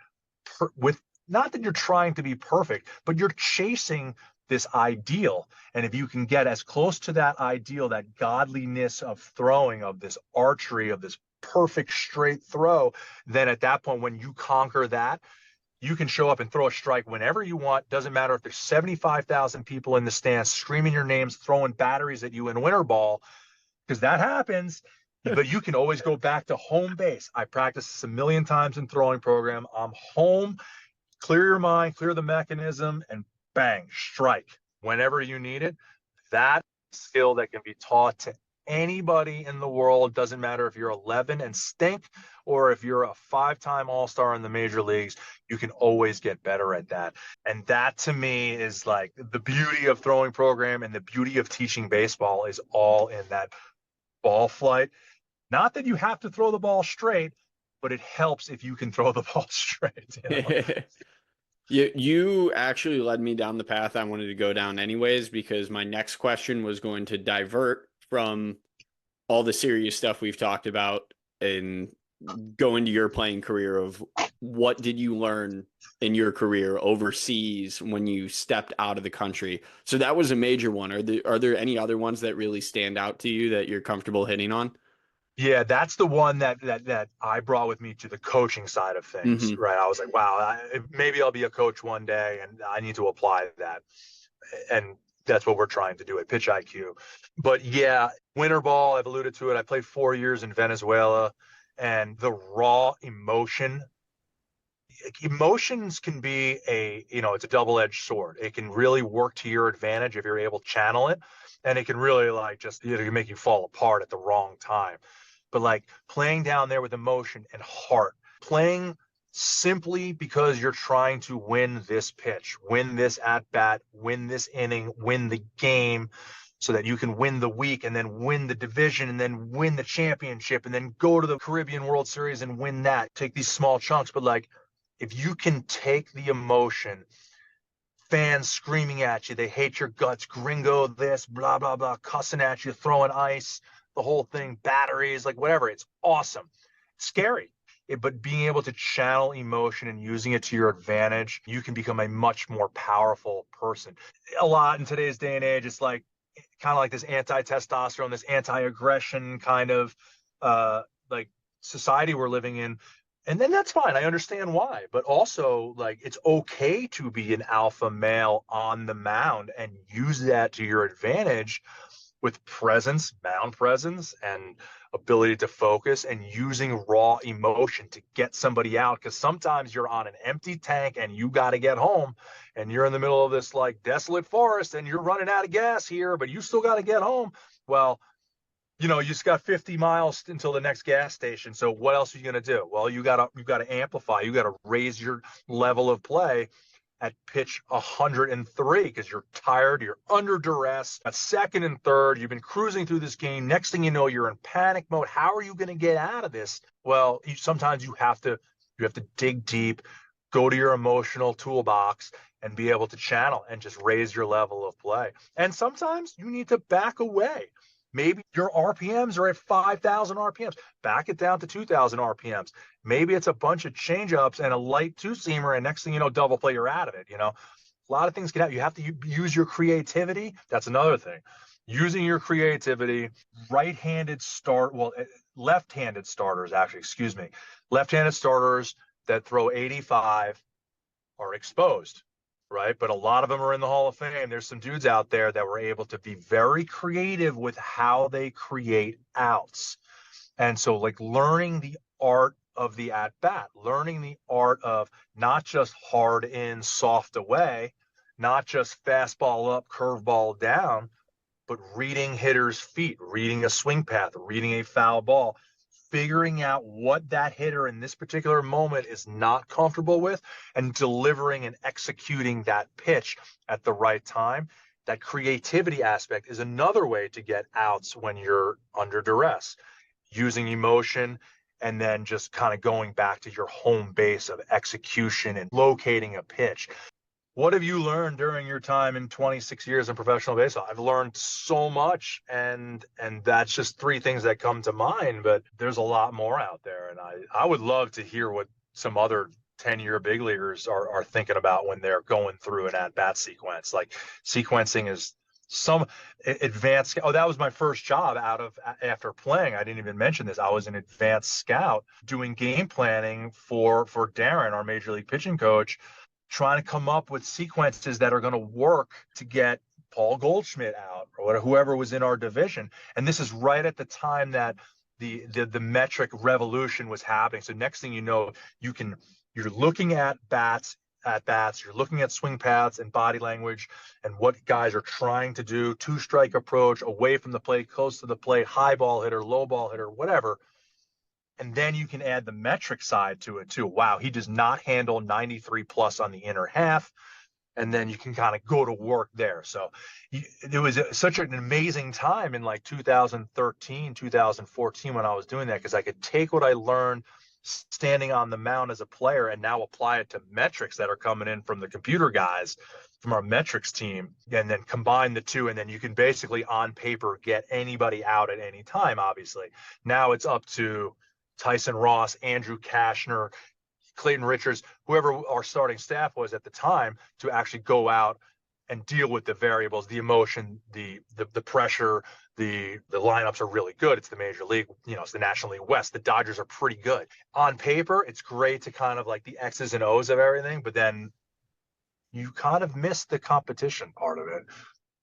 with, not that you're trying to be perfect, but you're chasing this ideal. And if you can get as close to that ideal, that godliness of throwing, of this archery, of this perfect straight throw, then at that point, when you conquer that, you can show up and throw a strike whenever you want. Doesn't matter if there's 75,000 people in the stands screaming your names, throwing batteries at you in winter ball, because that happens. But you can always go back to home base. I practiced this a million times in throwing program. I'm home. Clear your mind, clear the mechanism, and bang, strike whenever you need it. That skill that can be taught to anybody in the world. Doesn't matter if you're 11 and stink or if you're a 5-time all-star in the major leagues, you can always get better at that. And that to me is like the beauty of throwing program, and the beauty of teaching baseball is all in that ball flight. Not that you have to throw the ball straight, but it helps if you can throw the ball straight. You actually led me down the path I wanted to go down anyways, because my next question was going to divert from all the serious stuff we've talked about and go into your playing career of what did you learn in your career overseas when you stepped out of the country. So that was a major one. Are there any other ones that really stand out to you that you're comfortable hitting on? Yeah, that's the one that I brought with me to the coaching side of things, Mm-hmm. right? I was like, wow, maybe I'll be a coach one day, and I need to apply that. And That's what we're trying to do at Pitch IQ. But yeah, winter ball, I've alluded to it. I played 4 years in Venezuela, and the raw emotions can be it's a double-edged sword. It can really work to your advantage if you're able to channel it, and it can really like just make you fall apart at the wrong time. But like playing down there with emotion and heart, playing simply because you're trying to win this pitch, win this at bat, win this inning, win the game, so that you can win the week and then win the division and then win the championship and then go to the Caribbean World Series and win that. Take these small chunks, but like if you can take the emotion, fans screaming at you, they hate your guts, gringo this, blah, blah, blah, cussing at you, throwing ice, the whole thing, batteries, like whatever. It's awesome. It's scary. But being able to channel emotion and using it to your advantage, you can become a much more powerful person. A lot in today's day and age, it's like kind of like this anti-testosterone, this anti-aggression kind of like society we're living in. And then that's fine. I understand why. But also, like, it's okay to be an alpha male on the mound and use that to your advantage with presence, mound presence, and ability to focus and using raw emotion to get somebody out. Because sometimes you're on an empty tank and you got to get home and you're in the middle of this like desolate forest and you're running out of gas here, but you still got to get home. Well, you just got 50 miles until the next gas station. So what else are you going to do? Well, you got to amplify. You got to raise your level of play at pitch 103 because you're tired, you're under duress. At second and third, you've been cruising through this game. Next thing you know, you're in panic mode. How are you going to get out of this? Well, sometimes you have to dig deep, go to your emotional toolbox and be able to channel and just raise your level of play. And sometimes you need to back away. Maybe your RPMs are at 5,000 RPMs. Back it down to 2,000 RPMs. Maybe it's a bunch of changeups and a light two-seamer, and next thing you know, double play, you're out of it. A lot of things can happen. You have to use your creativity. That's another thing. Using your creativity, left-handed starters, actually, excuse me. Left-handed starters that throw 85 are exposed, right? But a lot of them are in the Hall of Fame. There's some dudes out there that were able to be very creative with how they create outs. And so like learning the art of the at bat, learning the art of not just hard in, soft away, not just fastball up, curveball down, but reading hitters' feet, reading a swing path, reading a foul ball, figuring out what that hitter in this particular moment is not comfortable with and delivering and executing that pitch at the right time. That creativity aspect is another way to get outs when you're under duress, using emotion and then just kind of going back to your home base of execution and locating a pitch. What have you learned during your time in 26 years in professional baseball? I've learned so much, and that's just three things that come to mind, but there's a lot more out there. And I would love to hear what some other 10-year big leaguers are thinking about when they're going through an at-bat sequence. Like sequencing is some advanced. Oh, that was my first job after playing. I didn't even mention this. I was an advanced scout doing game planning for Darren, our major league pitching coach, trying to come up with sequences that are going to work to get Paul Goldschmidt out or whoever was in our division. And this is right at the time that the metric revolution was happening. So next thing you know, you're looking at bats, you're looking at swing paths and body language and what guys are trying to do, two-strike approach, away from the plate, close to the plate, high ball hitter, low ball hitter, whatever. And then you can add the metric side to it too. Wow, he does not handle 93 plus on the inner half. And then you can kind of go to work there. So it was such an amazing time in like 2013, 2014 when I was doing that, because I could take what I learned standing on the mound as a player and now apply it to metrics that are coming in from the computer guys from our metrics team, and then combine the two. And then you can basically on paper get anybody out at any time. Obviously now it's up to Tyson Ross, Andrew Kashner, Clayton Richards, whoever our starting staff was at the time, to actually go out and deal with the variables, the emotion, the pressure. The lineups are really good. It's the major league, it's the National League West. The Dodgers are pretty good. On paper, it's great to kind of like the X's and O's of everything, but then you kind of miss the competition part of it.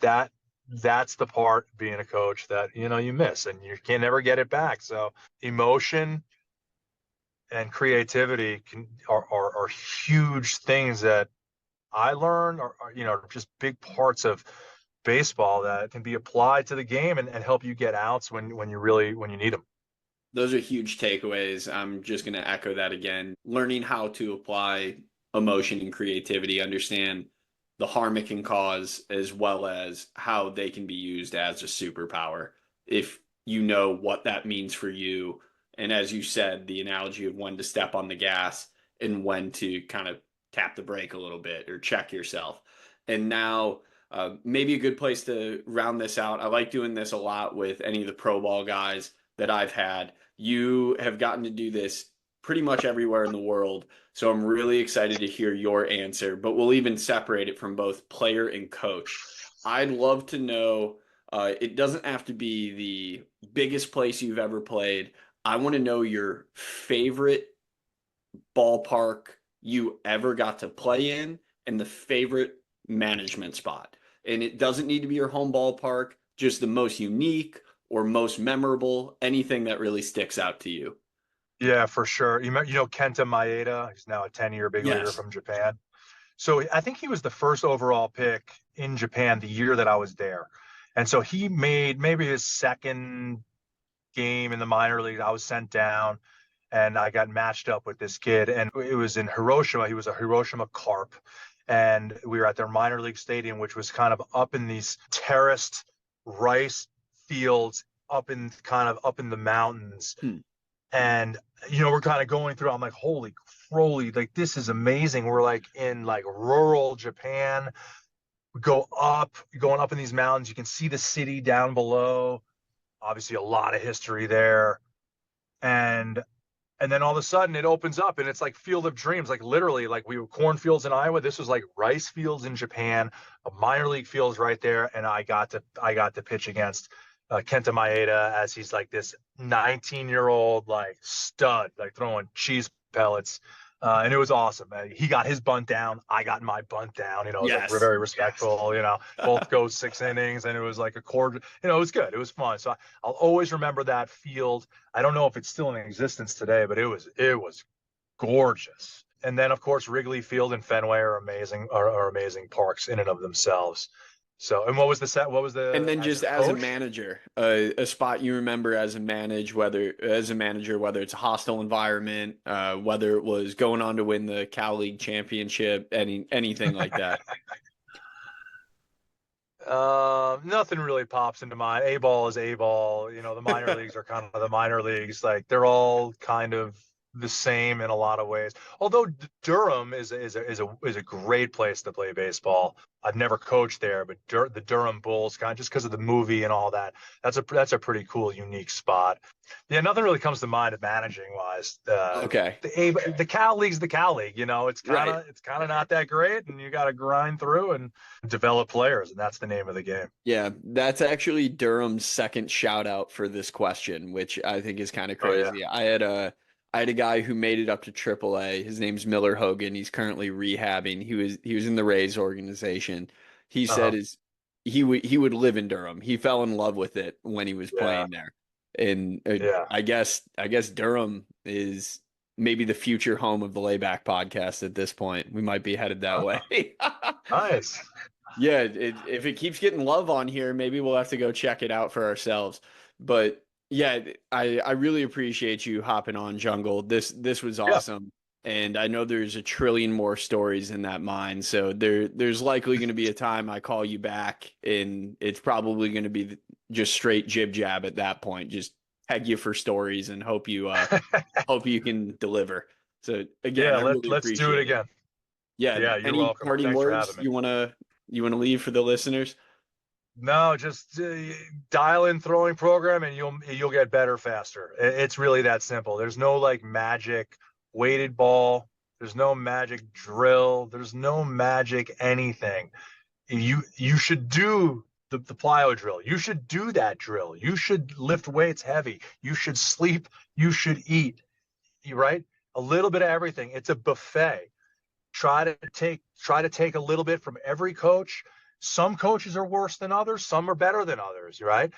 that that's the part being a coach that you miss, and you can never get it back. So emotion and creativity are huge things that I learned, or just big parts of baseball that can be applied to the game and help you get outs when you need them. Those are huge takeaways. I'm just going to echo that again. Learning how to apply emotion and creativity, understand the harm it can cause, as well as how they can be used as a superpower. If you know what that means for you, and as you said, the analogy of when to step on the gas and when to kind of tap the brake a little bit or check yourself. And now, maybe a good place to round this out. I like doing this a lot with any of the pro ball guys that I've had. You have gotten to do this pretty much everywhere in the world. So I'm really excited to hear your answer, but we'll even separate it from both player and coach. I'd love to know, it doesn't have to be the biggest place you've ever played. I want to know your favorite ballpark you ever got to play in and the favorite management spot. And it doesn't need to be your home ballpark, just the most unique or most memorable, anything that really sticks out to you. Yeah, for sure. Kenta Maeda. He's now a 10-year big leaguer Yes. from Japan. So I think he was the first overall pick in Japan the year that I was there. And so he made maybe his second game in the minor league. I was sent down and I got matched up with this kid. And it was in Hiroshima. He was a Hiroshima Carp. And we were at their minor league stadium, which was kind of up in these terraced rice fields up in the mountains. Hmm. And we're kind of going through. I'm like, holy croly, like this is amazing. We're like in like rural Japan. We going up in these mountains. You can see the city down below. Obviously, a lot of history there. And then all of a sudden it opens up and it's like Field of Dreams. Like literally, like we were cornfields in Iowa. This was like rice fields in Japan. A minor league fields right there, and I got to pitch against Kenta Maeda as he's like this 19-year-old like stud, like throwing cheese pellets. And it was awesome. He got his bunt down. I got my bunt down. It was like we're Yes. very respectful. Both go 6 innings, and it was like a quarter. It was good. It was fun. So I'll always remember that field. I don't know if it's still in existence today, but it was gorgeous. And then of course Wrigley Field and Fenway are amazing parks in and of themselves. So, and what was the set? What was And the then as just a as a coach? manager, a spot you remember as a manager, whether it's a hostile environment, whether it was going on to win the Cal League championship, anything like that. Nothing really pops into mind. A ball is A ball. The minor leagues are kind of the minor leagues. Like they're all kind of the same in a lot of ways. Although Durham is a great place to play baseball. I've never coached there, but the Durham Bulls, kind of just because of the movie and all that. That's a pretty cool, unique spot. Yeah, nothing really comes to mind managing wise. Okay. The Cal League's the Cal League. It's kind Right. of it's kind of not that great, and you got to grind through and develop players, and that's the name of the game. Yeah, that's actually Durham's second shout out for this question, which I think is kind of Oh yeah. crazy. I had a guy who made it up to AAA. His name's Miller Hogan. He's currently rehabbing. He was in the Rays organization. He said Uh-huh. he would live in Durham. He fell in love with it when he was Yeah. playing there. And Yeah. I guess Durham is maybe the future home of the Layback podcast at this point. We might be headed that Uh, way. nice. Yeah, if it keeps getting love on here, maybe we'll have to go check it out for ourselves. But yeah, I really appreciate you hopping on, Jungle. This was Yeah. awesome. And I know there's a trillion more stories in that mine. So there's likely going to be a time I call you back, and it's probably going to be just straight jib jab at that point. Just peg you for stories and hope you can deliver. So again, Yeah. I really Let's do it appreciate it. again. Yeah, Yeah. You're any welcome. parting Thanks for words having me. you wanna leave for the listeners? No, just dial in throwing program, and you'll get better faster. It's really that simple. There's no like magic weighted ball. There's no magic drill. There's no magic anything. You should do the plyo drill. You should do that drill. You should lift weights heavy. You should sleep. You should eat. Right? A little bit of everything. It's a buffet. Try to take a little bit from every coach. Some coaches are worse than others, some are better than others, right?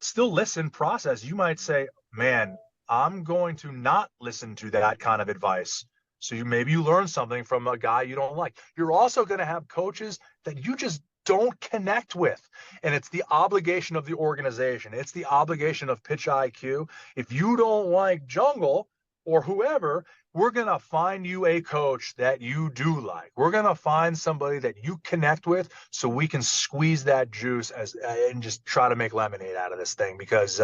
Still listen, process. You might say, man, I'm going to not listen to that kind of advice. So maybe you learn something from a guy you don't like. You're also going to have coaches that you just don't connect with. And it's the obligation of the organization. It's the obligation of Pitch IQ. If you don't like Jungle or whoever, we're going to find you a coach that you do like. We're going to find somebody that you connect with so we can squeeze that juice and just try to make lemonade out of this thing, because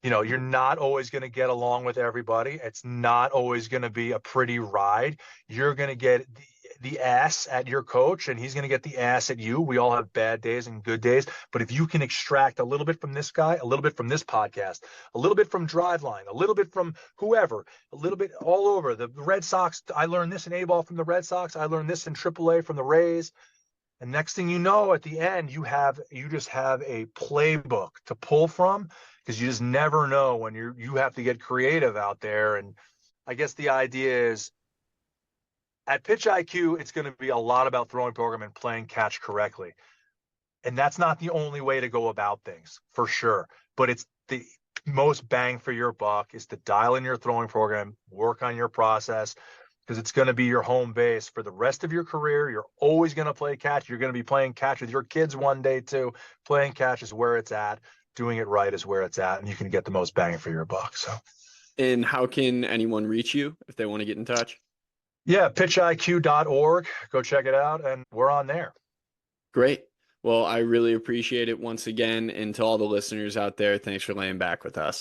you're not always going to get along with everybody. It's not always going to be a pretty ride. You're going to get the ass at your coach, and he's going to get the ass at you. We all have bad days and good days. But if you can extract a little bit from this guy, a little bit from this podcast, a little bit from Driveline, a little bit from whoever, a little bit all over. The Red Sox, I learned this in A-ball from the Red Sox. I learned this in AAA from the Rays. And next thing you know, at the end, you just have a playbook to pull from, because you just never know when you have to get creative out there. And I guess the idea is at Pitch IQ, it's going to be a lot about throwing program and playing catch correctly. And that's not the only way to go about things, for sure. But it's the most bang for your buck is to dial in your throwing program, work on your process, because it's going to be your home base for the rest of your career. You're always going to play catch. You're going to be playing catch with your kids one day too. Playing catch is where it's at. Doing it right is where it's at, and you can get the most bang for your buck. So, And how can anyone reach you if they want to get in touch? yeah, pitchiq.org. Go check it out, and we're on there. Great. Well, I really appreciate it once again. And to all the listeners out there, thanks for laying back with us.